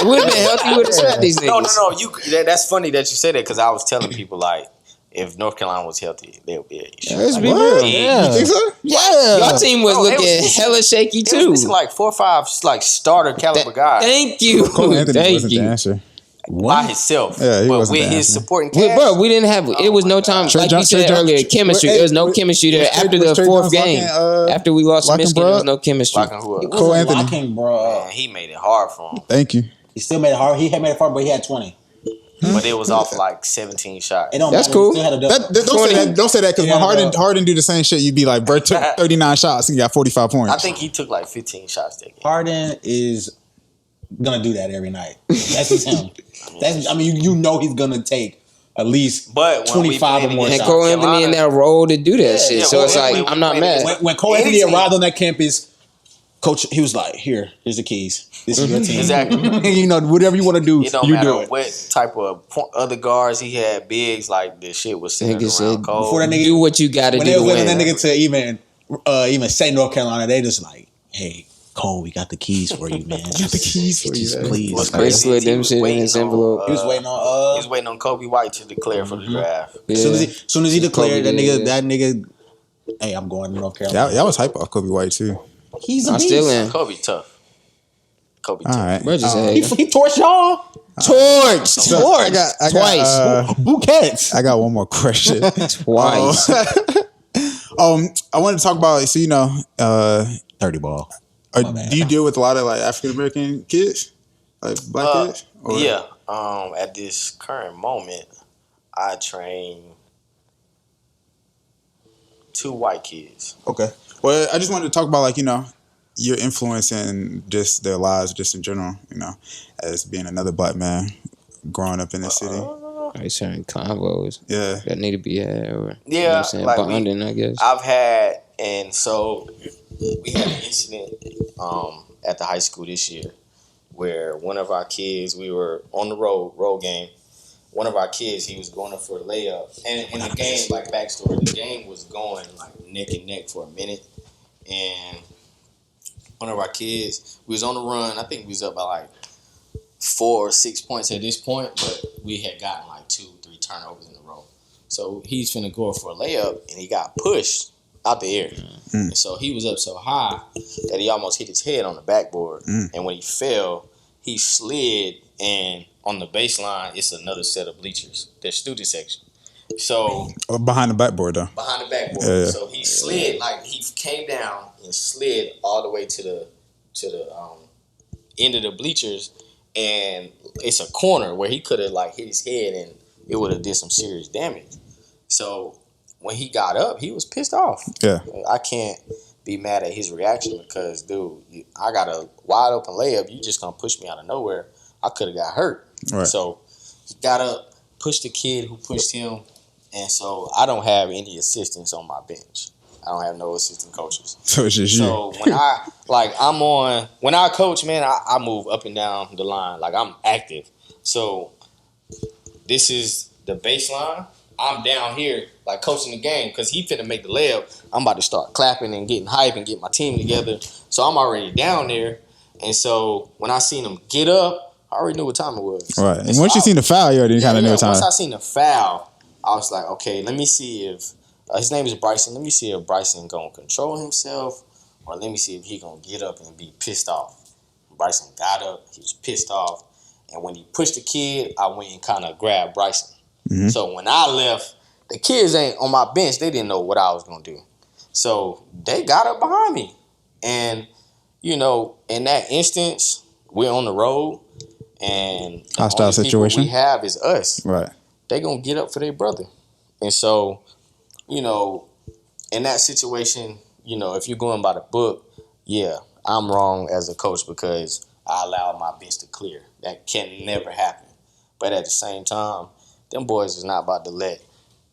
would have been healthy. We would have smacked these niggas. No. That's funny that you said that because I was telling people like, if North Carolina was healthy, they would be a issue. Let's be real. Yeah. You think so? Yeah. Your team was looking hella shaky too. It was like 4 or 5 like starter caliber guys. Thank you. Cole Anthony wasn't the answer. By himself. Yeah, he wasn't with the his answer. supporting cast. Bro, we didn't have. It was no time. Like you said earlier, chemistry. There was no chemistry there after the fourth game. After we lost to Michigan, there was no chemistry. Cole Anthony. Bro. Man, he made it hard for him. Thank you. He still made it hard. He had made it hard, but he had 20. But it was off like 17 shots. That's cool. Don't say that because when Harden do the same shit, you'd be like, bro took 39 shots and he got 45 points. I think he took like 15 shots that game. Harden is gonna do that every night. That's just him. You know he's gonna take at least 25 or more shots. And Cole Anthony in that role to do that shit. So it's like, I'm not mad. When Cole Anthony arrived on that campus, coach, he was like, here's the keys. This is your team. Exactly. You know, whatever you want to do, it don't you matter do it. What type of other guards he had, bigs, like this shit was centered around Cole. Before that nigga, do what you got to do. When they were waiting that nigga to even say North Carolina, they just like, hey, Cole, we got the keys for you, man. Got the keys for you, please. What's crazy? Slid them shit in his envelope. He was waiting on Kobe White to declare for the draft. Yeah. Soon as he declared, that nigga, hey, I'm going to North Carolina. Y'all was hype off Kobe White too. He's a beast. Still in. Kobe tough. All right. He torched y'all. Torched. I got Twice. Bouquets. I got one more question. Twice. I wanted to talk about. So 30 ball. Do you deal with a lot of like African American kids, like black kids? Or? Yeah. At this current moment, I train 2 white kids. Okay. Well, I just wanted to talk about your influence in just their lives, just in general. As being another black man growing up in the city. Like certain convos. Yeah. That need to be had. Or, yeah. Like bonding, I guess. I've had, and so we had an incident at the high school this year where one of our kids, we were on the road game. One of our kids, he was going up for a layup. And in the game, like backstory, the game was going like neck and neck for a minute. And one of our kids, we was on the run. I think we was up by like 4 or 6 points at this point, but we had gotten like 2-3 turnovers in a row. So he's finna go for a layup, and he got pushed out the air. And so he was up so high that he almost hit his head on the backboard. And when he fell, he slid, and on the baseline, it's another set of bleachers. There's student section. So behind the backboard though. Behind the backboard. Yeah. So he slid, like he came down and slid all the way to the end of the bleachers, and it's a corner where he could have like hit his head and it would have did some serious damage. So when he got up, he was pissed off. Yeah. I can't be mad at his reaction because, dude, I got a wide open layup. You just gonna push me out of nowhere. I could have got hurt. Right. So he got up, pushed the kid who pushed him, and so I don't have any assistants on my bench. I don't have no assistant coaches. So it's just you. So when I coach, man, I move up and down the line. Like I'm active. So this is the baseline. I'm down here like coaching the game because he finna make the layup. I'm about to start clapping and getting hype and get my team together. So I'm already down there. And so when I seen him get up, I already knew what time it was. Right. And once you seen the foul, you already kind of knew what time. Once I seen the foul, I was like, okay, let me see if his name is Bryson. Let me see if Bryson gonna control himself, or let me see if he gonna get up and be pissed off. Bryson got up. He was pissed off. And when he pushed the kid, I went and kind of grabbed Bryson. Mm-hmm. So when I left, the kids ain't on my bench. They didn't know what I was gonna do. So they got up behind me, and in that instance, we're on the road, and the hostile only situation we have is us. Right? They gonna get up for their brother, and so in that situation, if you're going by the book, yeah, I'm wrong as a coach because I allowed my bench to clear. That can never happen. But at the same time, them boys is not about to let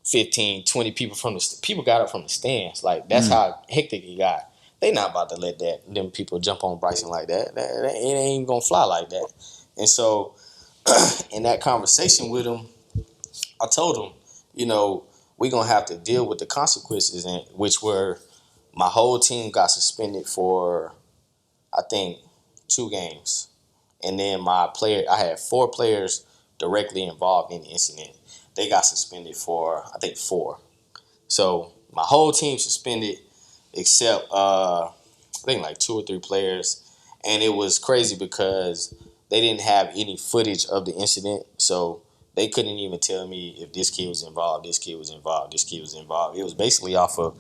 15, 20 people people got up from the stands. Like, that's how hectic it got. They not about to let them people jump on Bryson like that. It ain't gonna fly like that. And so, in that conversation with him, I told him, we're gonna have to deal with the consequences, which were my whole team got suspended for, I think, 2 games. And then I had 4 players directly involved in the incident. They got suspended for, I think, 4. So my whole team suspended except, I think, like 2 or 3 players. And it was crazy because they didn't have any footage of the incident. So they couldn't even tell me if this kid was involved, this kid was involved, this kid was involved. It was basically off of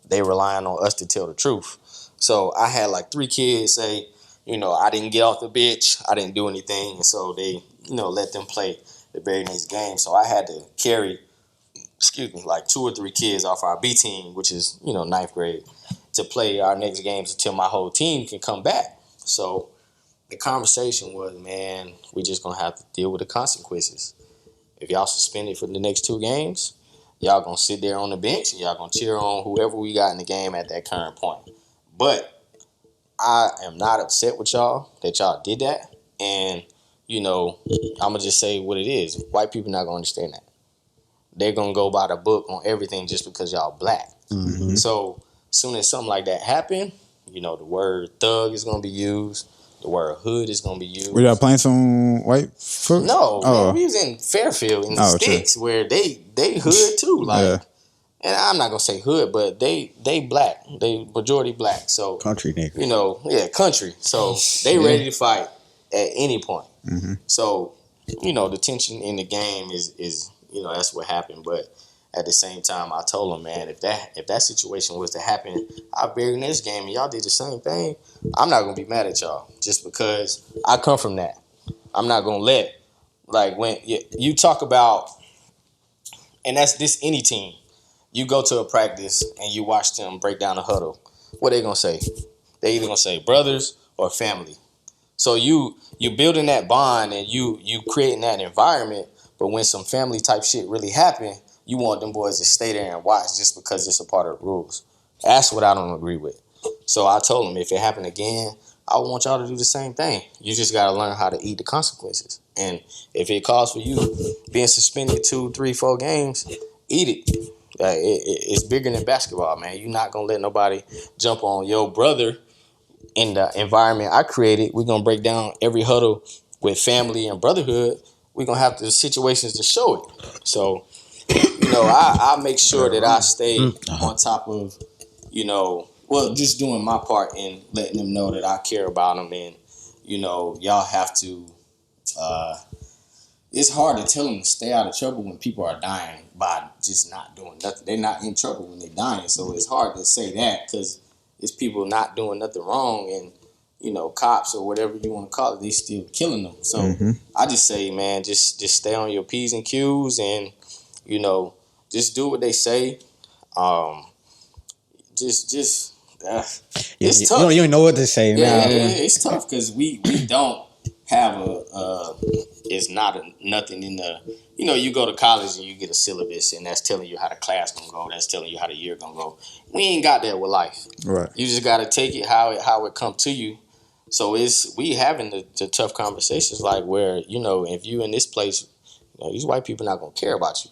they relying on us to tell the truth. So I had like 3 kids say, I didn't get off the bench, I didn't do anything. And so they, let them play the very next game. So I had to carry, like 2 or 3 kids off our B team, which is, 9th grade, to play our next games until my whole team can come back. So the conversation was, man, we just going to have to deal with the consequences. If y'all suspended for the next 2 games, y'all going to sit there on the bench and y'all going to cheer on whoever we got in the game at that current point. But I am not upset with y'all that y'all did that. And, I'm going to just say what it is. White people not going to understand that. They're going to go by the book on everything just because y'all black. Mm-hmm. So as soon as something like that happen, the word thug is going to be used. The word hood is going to be used. Were y'all playing some white folks? No, man, we was in Fairfield in the sticks where they hood too. Like, and I'm not going to say hood, but they black. They majority black. So country nigga. Country. So they ready to fight at any point. Mm-hmm. So, the tension in the game is that's what happened. But at the same time, I told them, man, if that situation was to happen our very next game and y'all did the same thing, I'm not going to be mad at y'all just because I come from that. I'm not going to let, like, when you talk about, and that's this any team, you go to a practice and you watch them break down a huddle. What they going to say? They either going to say brothers or family. So you building that bond and you creating that environment, but when some family type shit really happen, you want them boys to stay there and watch just because it's a part of the rules. That's what I don't agree with. So I told them if it happened again, I want y'all to do the same thing. You just got to learn how to eat the consequences. And if it calls for you being suspended 2, 3, 4 games, eat it. It's bigger than basketball, man. You're not going to let nobody jump on your brother in the environment I created. We're going to break down every huddle with family and brotherhood. We're going to have the situations to show it. So, I make sure that I stay on top of, just doing my part and letting them know that I care about them. And, y'all have to, it's hard to tell them to stay out of trouble when people are dying by just not doing nothing. They're not in trouble when they're dying. So it's hard to say that because it's people not doing nothing wrong and, cops or whatever you want to call it, they still killing them. So I just say, man, just stay on your P's and Q's and, just do what they say. It's tough. You don't know what to say now. Yeah, it's tough because we don't have it's not nothing in the, you go to college and you get a syllabus and that's telling you how the class gonna go. That's telling you how the year gonna go. We ain't got that with life. Right. You just got to take it how it come to you. So we having the tough conversations like where, if you in this place, these white people not gonna care about you.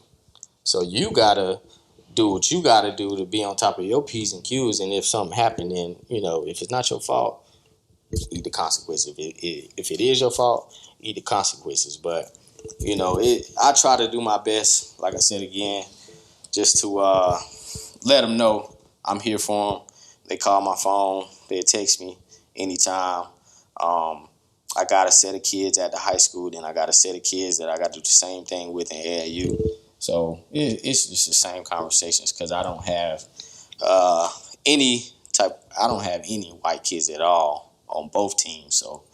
So you gotta do what you gotta do to be on top of your P's and Q's. And if something happened, then if it's not your fault, eat the consequences. If it is your fault, eat the consequences. But I try to do my best. Like I said again, just to let them know I'm here for them. They call my phone. They text me anytime. I got a set of kids at the high school. Then I got a set of kids that I got to do the same thing with in AAU. So it's just the same conversations because I don't have any white kids at all on both teams. So,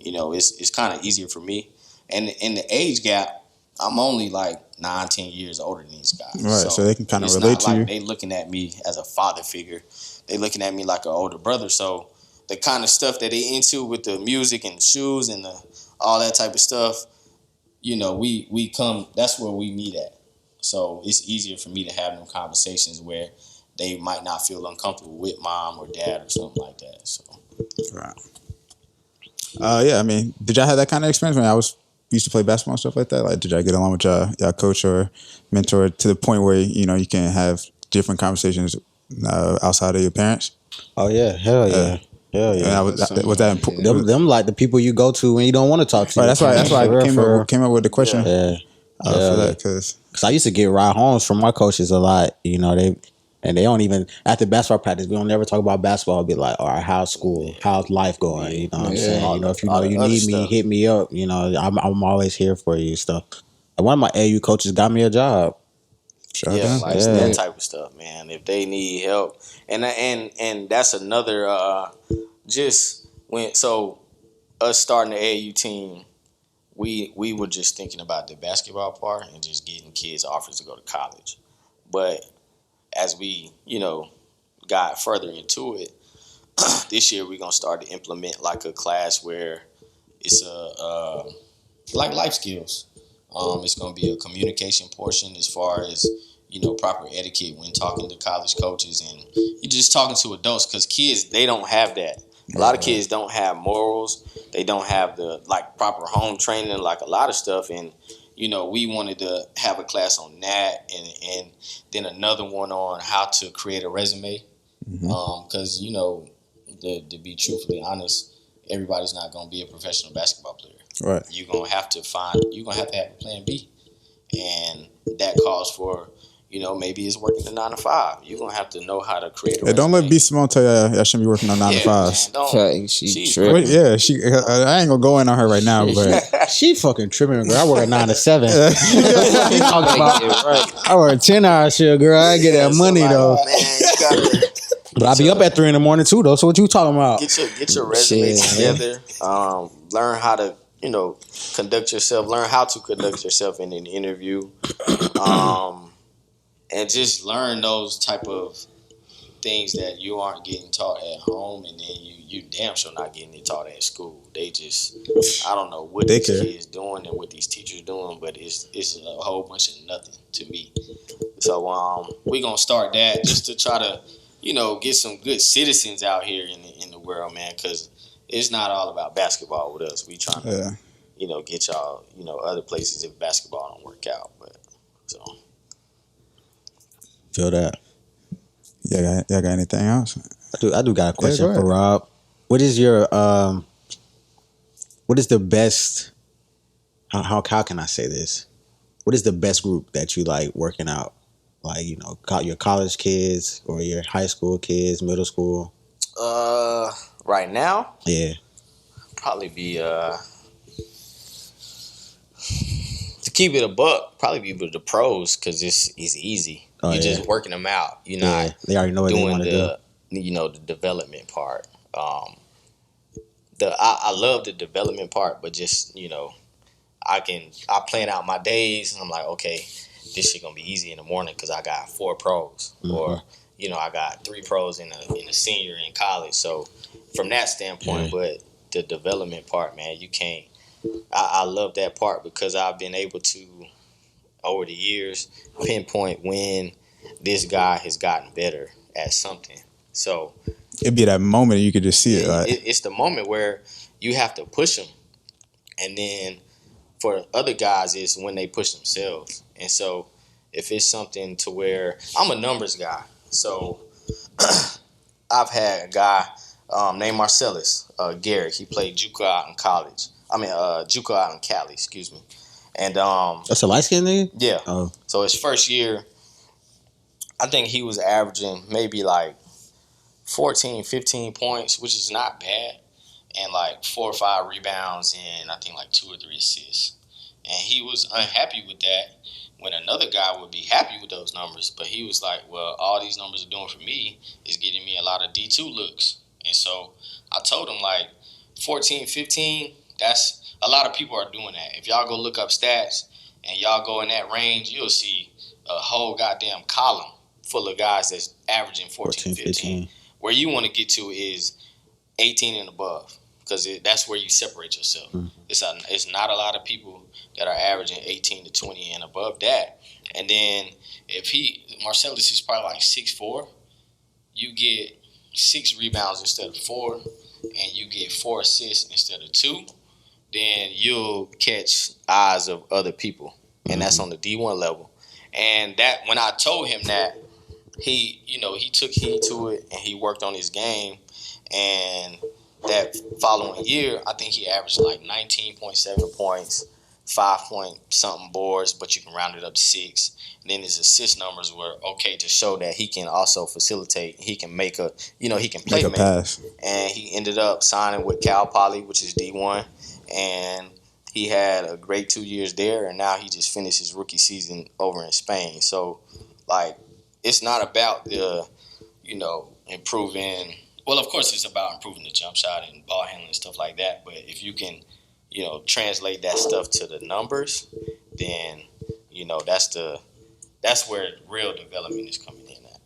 it's kind of easier for me. And in the age gap, I'm only like 9-10 years older than these guys. Right, so they can kind of relate to you. They looking at me as a father figure. They looking at me like an older brother. So the kind of stuff that they into with the music and the shoes and all that type of stuff, we come. That's where we meet at. So it's easier for me to have them conversations where they might not feel uncomfortable with mom or dad or something like that. So right. Yeah, I mean, did y'all have that kind of experience when I used to play basketball and stuff like that? Like, did y'all get along with y'all coach or mentor to the point where you can have different conversations outside of your parents? Oh yeah, hell yeah. Hell yeah. Was that important? Them like the people you go to when you don't want to talk to. Right, that's why I came up with the question. Yeah. For that, because I used to get ride homes from my coaches a lot. They don't even after basketball practice. We don't never talk about basketball. It'll be like, all right, how's school? How's life going? You know what I'm saying? If you need me, hit me up. I'm always here for you. Stuff. One of my AU coaches got me a job. Sure. That type of stuff, man. If they need help, and that's another us starting the AAU team, we were just thinking about the basketball part and just getting kids offers to go to college. But as we, got further into it, this year we're gonna start to implement like a class where it's like life skills. It's gonna be a communication portion as far as proper etiquette when talking to college coaches, and you're just talking to adults because kids, they don't have that. A lot of kids don't have morals. They don't have the proper home training, like a lot of stuff. And we wanted to have a class on that, and then another one on how to create a resume. Because to be truthfully honest, everybody's not going to be a professional basketball player. Right. You're gonna have to have a plan B, and that calls for maybe it's working the 9 to 5. You're gonna have to know how to create a resume. Don't let B Simone tell y'all shouldn't be working on 9 to 5s. She's tripping. Yeah, I ain't gonna go in on her right now, but she fucking tripping, girl. I work at 9 to 7. She talking about I work 10-hour shift, girl. I get that money though. Man, but I be up at 3 in the morning too, though. So what you talking about? Get your resume together. Learn how to conduct yourself. Learn how to conduct yourself in an interview. And just learn those type of things that you aren't getting taught at home, and then you damn sure not getting it taught at school. They just, I don't know what these kids doing and what these teachers doing, but it's a whole bunch of nothing to me. So we gonna start that just to try to get some good citizens out here in the world, man, because it's not all about basketball with us. We trying to get y'all other places if basketball don't work out, but so. Feel that. Yeah, got anything else? I do got a question for Rob. What is your what is the best? How can I say this? What is the best group that you like working out? Like your college kids or your high school kids, middle school. Right now. Yeah. Probably be to keep it a buck. Probably be with the pros because it's easy. You're just working them out. You're not. They already know what they want to do. The development part. I love the development part, but just I plan out my days. And I'm like, okay, this shit gonna be easy in the morning because I got 4 pros, or I got 3 pros in a senior in college. So from that standpoint, but the development part, man, you can't. I love that part because I've been able to, over the years, pinpoint when this guy has gotten better at something. So it'd be that moment you could just see it. It's the moment where you have to push them, and then for other guys, it's when they push themselves. And so, if it's something to where I'm a numbers guy, so I've had a guy named Marcellus Garrett. He played JUCO out in college. JUCO out in Cali, excuse me. And that's a light skinned nigga? Yeah. Oh. So his first year, I think he was averaging maybe like 14, 15 points, which is not bad, and like 4 or 5 rebounds and I think like 2 or 3 assists. And he was unhappy with that when another guy would be happy with those numbers. But he was like, well, all these numbers are doing for me is getting me a lot of D2 looks. And so I told him, like, 14, 15, that's a lot of people are doing that. If y'all go look up stats and y'all go in that range, you'll see a whole goddamn column full of guys that's averaging 14, 15. Where you want to get to is 18 and above, because that's where you separate yourself. It's not a lot of people that are averaging 18 to 20 and above that. And then if Marcellus is probably like 6'4", you get 6 rebounds instead of 4, and you get 4 assists instead of 2, then you'll catch eyes of other people. And that's on the D1 level. And that when I told him that, he took heed to it and he worked on his game. And that following year, I think he averaged like 19.7 points, 5-point-something boards, but you can round it up to 6. And then his assist numbers were okay to show that he can also facilitate. He can he can play make a pass. And he ended up signing with Cal Poly, which is D1. And he had a great 2 years there, and now he just finished his rookie season over in Spain. So, like, it's not about the, improving. Well, of course, it's about improving the jump shot and ball handling and stuff like that. But if you can, translate that stuff to the numbers, then, that's where real development is coming in at.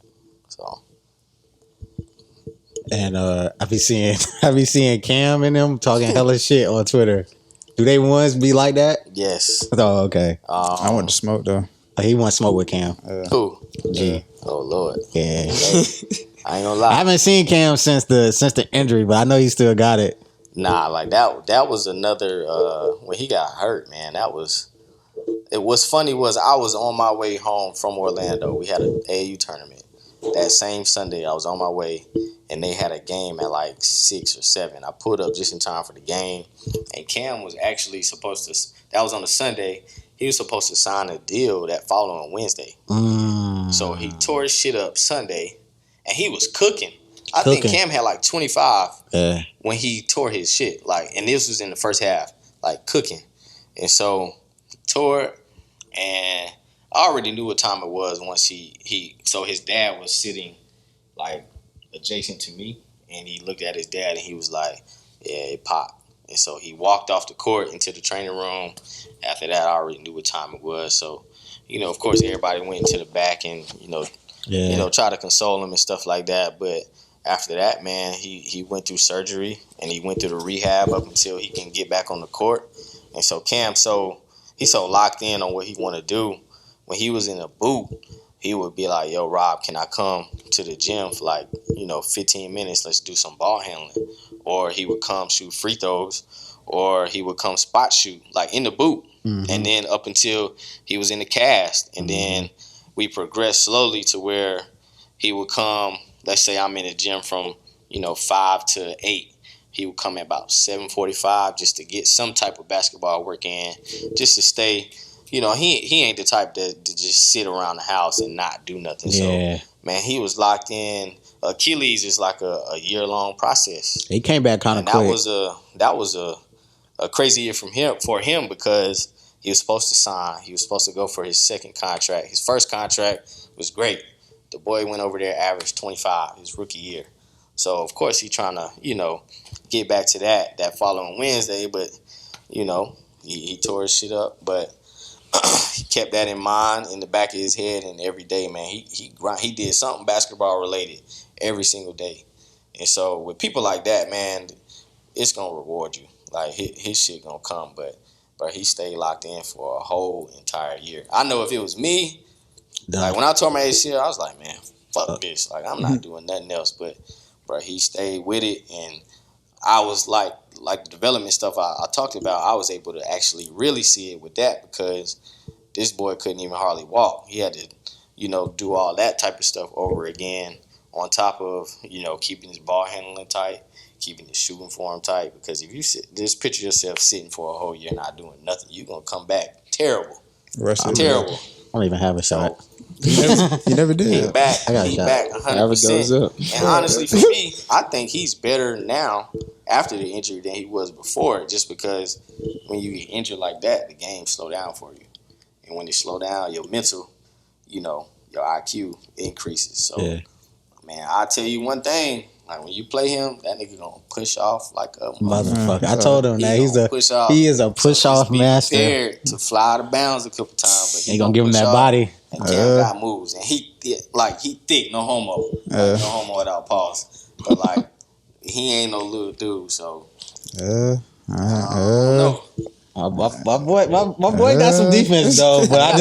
So. And I be seeing Cam and them talking hella shit on Twitter. Do they ones be like that? Yes. Oh, okay. I want to smoke though. He want to smoke with Cam. Who? G. Oh Lord. Yeah. I ain't gonna lie. I haven't seen Cam since the injury, but I know he still got it. Nah, like that was another when he got hurt, man. It was funny was I was on my way home from Orlando. We had an AAU tournament. That same Sunday I was on my way and they had a game at like 6 or 7. I pulled up just in time for the game, and Cam was actually supposed to, that was on a Sunday, he was supposed to sign a deal that following Wednesday. So he tore his shit up Sunday, and he was cooking. I think Cam had like 25 when he tore his shit. Like, and this was in the first half, like cooking. And so tore it, and I already knew what time it was once so his dad was sitting like adjacent to me, and he looked at his dad and he was like, yeah, it popped. And so he walked off the court into the training room. After that, I already knew what time it was. So, of course, everybody went into the back and, try to console him and stuff like that. But after that, man, he went through surgery and he went through the rehab up until he can get back on the court. And so Cam, he's so locked in on what he want to do. When he was in a boot, he would be like, yo, Rob, can I come to the gym for like, 15 minutes? Let's do some ball handling. Or he would come shoot free throws, or he would come spot shoot, like in the boot. And then up until he was in the cast. And then we progressed slowly to where he would come, let's say I'm in the gym from, 5 to 8. He would come at about 7:45 just to get some type of basketball work in, just to stay. He ain't the type to just sit around the house and not do nothing. Yeah. So, man, he was locked in. Achilles is like a year-long process. He came back kind of quick. That was a crazy year for him because he was supposed to sign. He was supposed to go for his second contract. His first contract was great. The boy went over there, averaged 25 his rookie year. So, of course, he trying to, get back to that following Wednesday. But, he tore his shit up. But he kept that in mind in the back of his head, and every day, man, he did something basketball related every single day. And so with people like that, man, it's gonna reward you. Like his shit gonna come, but he stayed locked in for a whole entire year. I know if it was me, like when I tore my ACL, I was like, man, fuck this. Like I'm not doing nothing else. But he stayed with it, and I was like the development stuff I talked about, I was able to actually really see it with that because this boy couldn't even hardly walk. He had to, do all that type of stuff over again on top of, keeping his ball handling tight, keeping his shooting form tight. Because if you just picture yourself sitting for a whole year not doing nothing, you're going to come back terrible. Terrible. I don't even have a shot. You never did. He back 100%. And honestly, for me, I think he's better now after the injury than he was before. Just because when you get injured like that, the game slow down for you. And when it slow down, your mental, your IQ increases. So, man, I'll tell you one thing. Like, when you play him, that nigga gonna push off like a motherfucker. I told him that he is a push off master. Prepared to fly out of bounds a couple times, but he gonna give him that body. And Cam got moves, and he thick, no homo, no homo without pause. But like, he ain't no little dude, so. No. My boy got some defense though, but I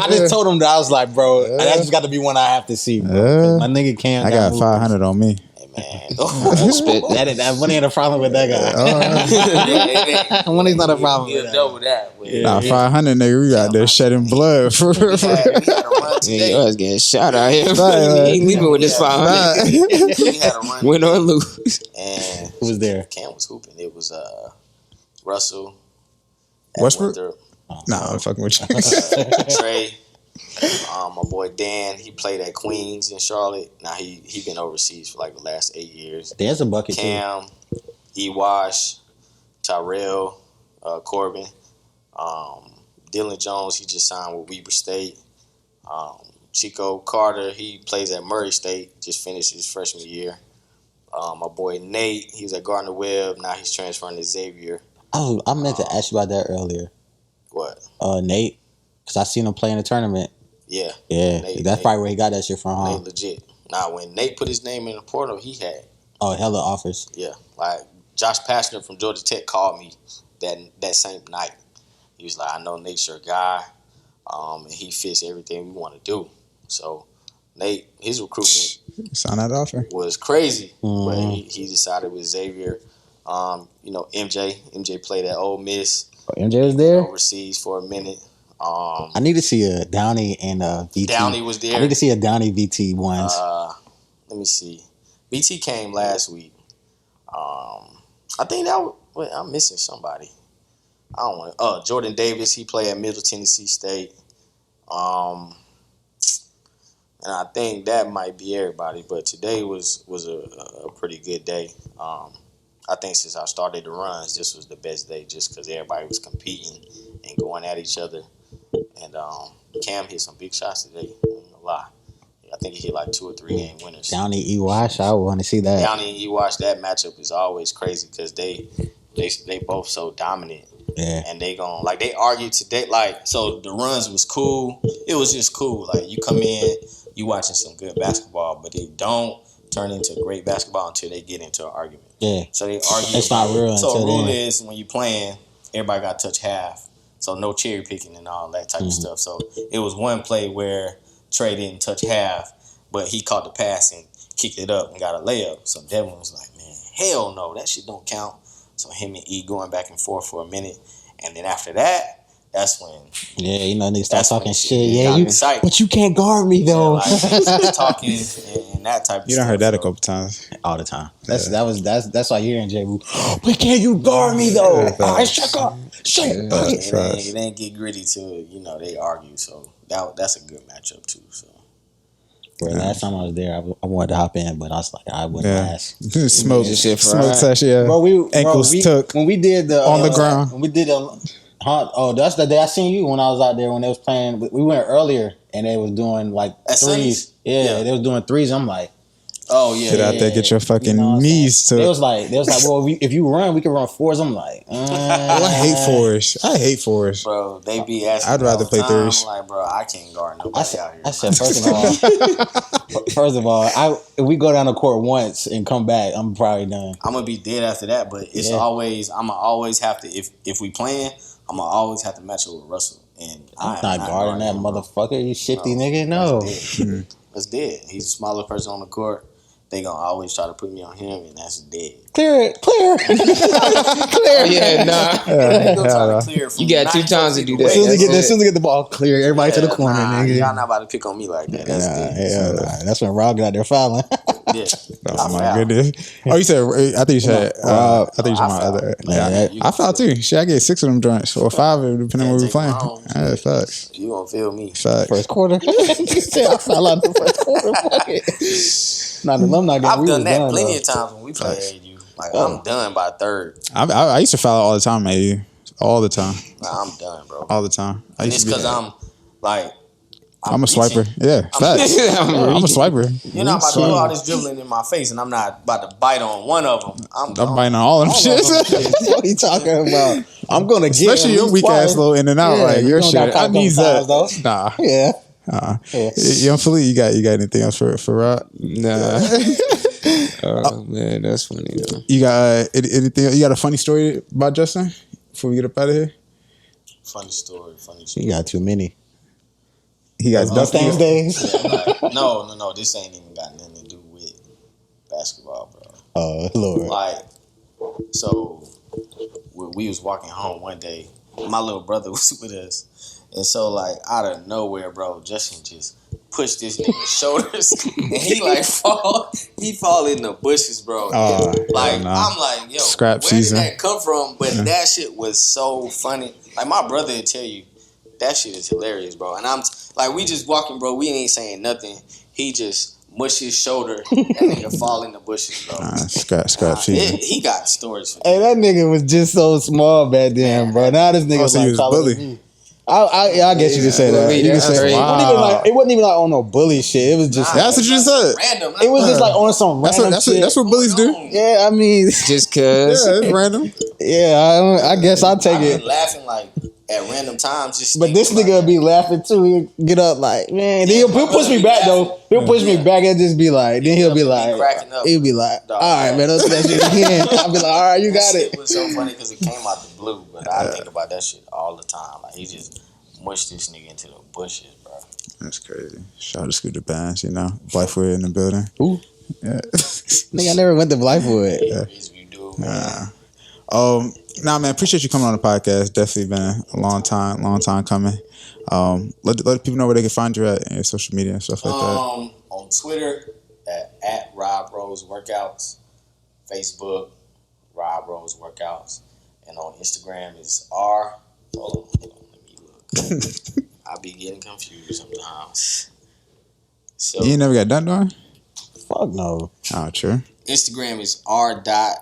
just told him that I was like, bro, that just got to be one I have to see, bro. My nigga Cam. I got 500 on me. Man, that money ain't a problem with that guy. Money's not a problem. He'll double that. Nah, 500 nigga, we got there shedding blood. He was getting shot out here. He ain't leaving with this 500. He had a run. Win or lose. And who was there? Cam was hooping. It was Russell. Westbrook? Nah, I'm fucking with you. Trey. My boy Dan, he played at Queens in Charlotte. Now he been overseas for like the last 8 years. Dan's a bucket Cam, too. E-Wash, Tyrell, Corbin, Dylan Jones, he just signed with Weber State. Chico Carter, he plays at Murray State, just finished his freshman year. My boy Nate, he was at Gardner Webb. Now he's transferring to Xavier. Oh, I meant to ask you about that earlier. What? Nate, because I seen him play in the tournament. Yeah. That's probably where he got that shit from, huh? Nate legit. Now, when Nate put his name in the portal, he had hella offers. Yeah, like Josh Pastner from Georgia Tech called me that same night. He was like, I know Nate's your guy, and he fits everything we want to do. So Nate, his recruitment sign that offer was crazy, but he decided with Xavier. MJ played at Ole Miss. MJ was there overseas for a minute. I need to see a Downey and a VT. Downey was there. I need to see a Downey VT once. Let me see. VT came last week. I think I'm missing somebody. I don't want. Jordan Davis. He played at Middle Tennessee State. And I think that might be everybody. But today was a pretty good day. I think since I started the runs, this was the best day just because everybody was competing and going at each other. And Cam hit some big shots today. I'm not gonna lie. I think he hit like 2 or 3 game winners. Downey E-Wash, I want to see that. Downey and E-Wash, that matchup is always crazy because they both so dominant. Yeah. And they argue today. So the runs was cool. It was just cool. Like, you come in, you watching some good basketball, but they don't turn into great basketball until they get into an argument. Yeah. So they argue. It's not real. So the rule is when you playing, everybody got to touch half. So no cherry picking and all that type of stuff. So it was one play where Trey didn't touch half, but he caught the pass and kicked it up and got a layup. So Devin was like, man, hell no, that shit don't count. So him and E going back and forth for a minute. And then after that, that's when... Yeah, niggas start talking shit. Yeah, but you can't guard me, though. Yeah, talking and that type of stuff. You done heard that a couple times. All the time. That's why you're in J. Boo. But can't you guard me, though? All right, shut up. It ain't get gritty till, they argue. So that's a good matchup, too. So. Bro, last time I was there, I wanted to hop in, but I was like, I wouldn't last. Smoke session, yeah. Bro, ankles took when we did the on the ground. When we did that's the day I seen you when I was out there when they was playing. We went earlier and they was doing like threes. Yeah, they was doing threes. I'm like, oh yeah, get out there, get your fucking knees took. They was like, well, if you run, we can run fours. I'm like, I hate fours. Bro, they be asking. I'd rather play threes. I'm like, bro, I can't guard nobody out here. I said, first of all, if we go down the court once and come back, I'm probably done. I'm gonna be dead after that, but it's always I'm gonna always have to if we playing, I'm gonna always have to match up with Russell. And I'm not guarding that motherfucker. You shifty nigga. No, that's dead. He's the smaller person on the court. they gonna always try to put me on him, and that's dead. Clear. Oh, yeah, nah. You got 2 times to do that. As soon as they get the ball clear, everybody to the corner, nigga. Y'all not about to pick on me like that. That's dead. That's when Rob got out there fouling. Yeah. Oh my goodness! Oh, you said I think you said I think you said my other. Yeah, I fouled too. Shit, I get 6 of them joints or 5 depending on what we're playing. Yeah, facts. You gonna feel me? Facts. First quarter. I foul out the first quarter. Fuck it. Not the alumni game. I've done that plenty of times when we play AU. Like I'm done by third. I used to foul all the time, AU. All the time. Nah, I'm done, bro. All the time. And it's because I'm like. I'm a swiper. Yeah, facts. I'm a swiper. You're not about to do all this dribbling in my face, and I'm not about to bite on one of them. I'm biting on all of them shit. What are you talking about? I'm gonna get especially your weak ass little in and out. Like your shit. I need that. Nah. Yeah. Young Philly, you got anything else for Rob? Nah. Oh man, that's funny though. You got anything? You got a funny story about Justin before we get up out of here? Funny story. You got too many. He got Mustang days. No. This ain't even got nothing to do with basketball, bro. Oh Lord. Like, so we was walking home one day. My little brother was with us, and so like out of nowhere, bro, Justin just pushed this nigga's shoulders, and he like fall in the bushes, bro. I'm like, yo, scrap where season. did that come from? But that shit was so funny. Like my brother would tell you, that shit is hilarious, bro. And I'm like, we just walking, bro. We ain't saying nothing. He just mushed his shoulder. That nigga fall in the bushes, bro. Scrap season. He got stories for Hey, that nigga was just so small back then, bro. Now this nigga's so like he was bully. I guess you could say that. You could say it wasn't even like on no bully shit. It was just that's what you said. Random. It was just like on some random shit. That's what bullies do. Yeah, I mean, just cause. Yeah, it's random. Yeah, I guess I'll take it. Laughing like at random times. But this nigga would be laughing too. He'll get up like, man. Then he'll push me back though. He'll push me back and just be like. Then he'll be like, he'll be like, all right, man, let's do that shit again. I'll be like, all right, you got it. It was so funny because it came out the blue, but I think about that shit all the time. Like he just mushed this nigga into the bushes, bro. That's crazy. Shout out to Scooter Bands, you know, Blythewood in the building. Who? Yeah. Nigga, I never went to Blythewood. You do, man. Nah, man, appreciate you coming on the podcast. Definitely been a long time coming. Let people know where they can find you at and social media and stuff like that. On Twitter at Rob Rose Workouts, Facebook Rob Rose Workouts, and on Instagram is R. Hold on, let me look. I be getting confused sometimes. So you never got done doing? Fuck no. Oh, true. Instagram is r.w_,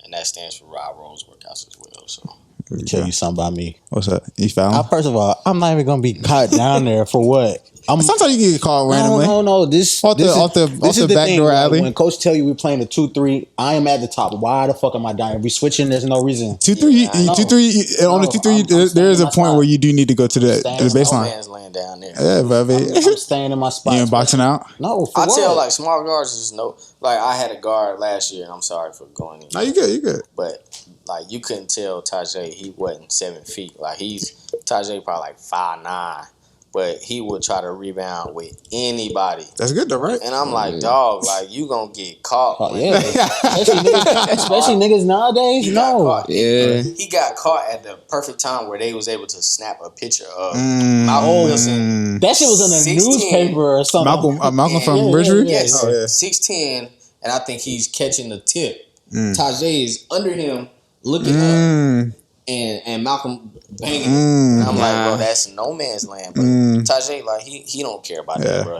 and that stands for Rob Rose Workouts as well. So let me tell you something about me. What's up? You found? First of all, I'm not even gonna be caught down there for what. Sometimes you get caught randomly. No. This off the back door alley. When coach tell you we're playing the 2-3, I am at the top. Why the fuck am I down? We switching. There's no reason. 2-3 on the 2-3. There is a point where you do need to go to the baseline. No man's laying down there. Yeah, baby. I'm staying in my spot. You ain't boxing out? No. I tell like small guards is no. Like I had a guard last year, and I'm sorry for going in. No, you good. But like you couldn't tell Tajay he wasn't 7 feet. Like Tajay probably like 5'9". But he would try to rebound with anybody. That's good though, right? And I'm like, dog, like you gonna get caught. Yeah, especially niggas nowadays. No, he got caught at the perfect time where they was able to snap a picture of Malcolm Wilson. That shit was in the newspaper or something. Malcolm from Bridgewood. Yes, 6'10", and I think he's catching the tip. Tajay is under him, looking up. And Malcolm banging. And I'm like, bro, that's no man's land. But Tajay, like, he don't care about that, bro.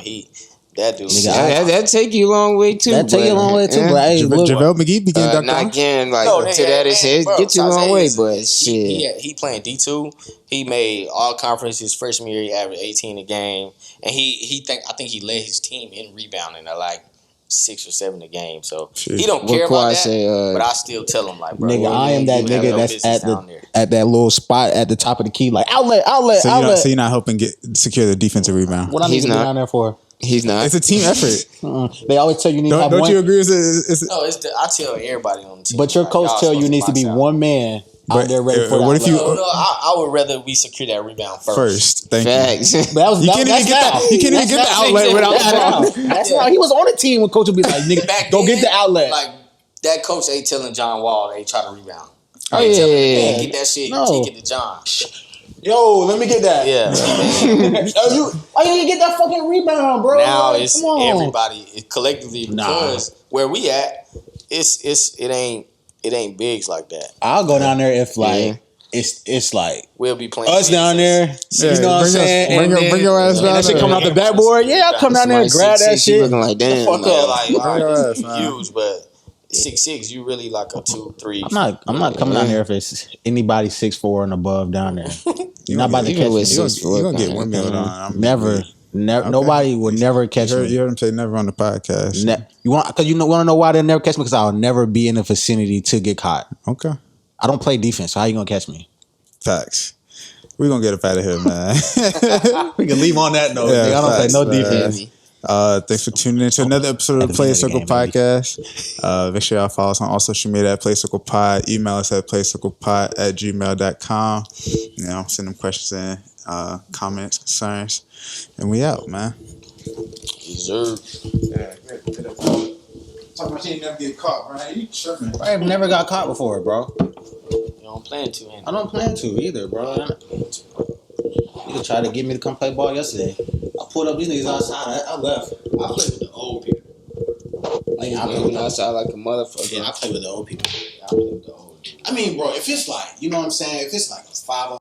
That dude. That take you a long way too. That take you a long way too. But hey, JaVale McGee began not again like to that is it get you a long way, but shit. He playing D2. He made all conference his freshman year. He averaged 18 a game, and I think he led his team in rebounding at like 6 or 7 a game. So he don't care about that. But I still tell him like, bro, nigga, I am that nigga that's at that little spot at the top of the key, like outlet. So you're not helping secure the defensive rebound. What I need to be down there for? He's not. It's a team effort. They always tell you need to have one. Don't you agree? I tell everybody on the team. But your coach tell you needs to be one man out there ready for what if you? I would rather we secure that rebound first. Thank you. But that was, You can't even get that. You can't even get the outlet without that. That's how he was on the team when coach would be like, "Nigga, go get the outlet." Like that coach ain't telling John Wall they try to rebound. Oh yeah. Get that shit. No. Take it to John. Yo, let me get that. Yeah. You didn't get that fucking rebound, bro. Now it's everybody collectively because where we at, it ain't bigs like that. I'll go down there if like it's like we'll be playing us down there. You know what I'm saying? Bring your ass down. That shit coming out the backboard. Yeah, I'll come down there and grab that shit. Looking like damn. Fuck up, like all right, this is huge, but 6'6", you really like a 2-3. I'm not coming down there if it's anybody 6'4" and above down there. You're not about to catch me. You're gonna get windmilled on. Never. Okay. Nobody will never catch me. You heard him say never on the podcast. You want to know why they'll never catch me? Because I'll never be in the vicinity to get caught. Okay. I don't play defense, so how you gonna catch me? Facts. We're gonna get up out of here, man. We can leave on that note. I don't play no defense. Thanks for tuning in to another episode of the Playaz Circle Podcast. Make sure y'all follow us on all social media at Playaz Circle Pod. Email us at playazcirclepod@gmail.com. You know, send them questions in, comments, concerns, and we out, man. Deserve. Talking about you never get caught, bro. You tripping? I've never got caught before, bro. You don't plan to, ain't I don't plan to either, bro. You tried to get me to come play ball yesterday. I pulled up these niggas outside. I left. I play with the old people. Like, I play outside like a motherfucker. Yeah, I play with the old people. I mean, bro, if it's like, you know what I'm saying? If it's like a 5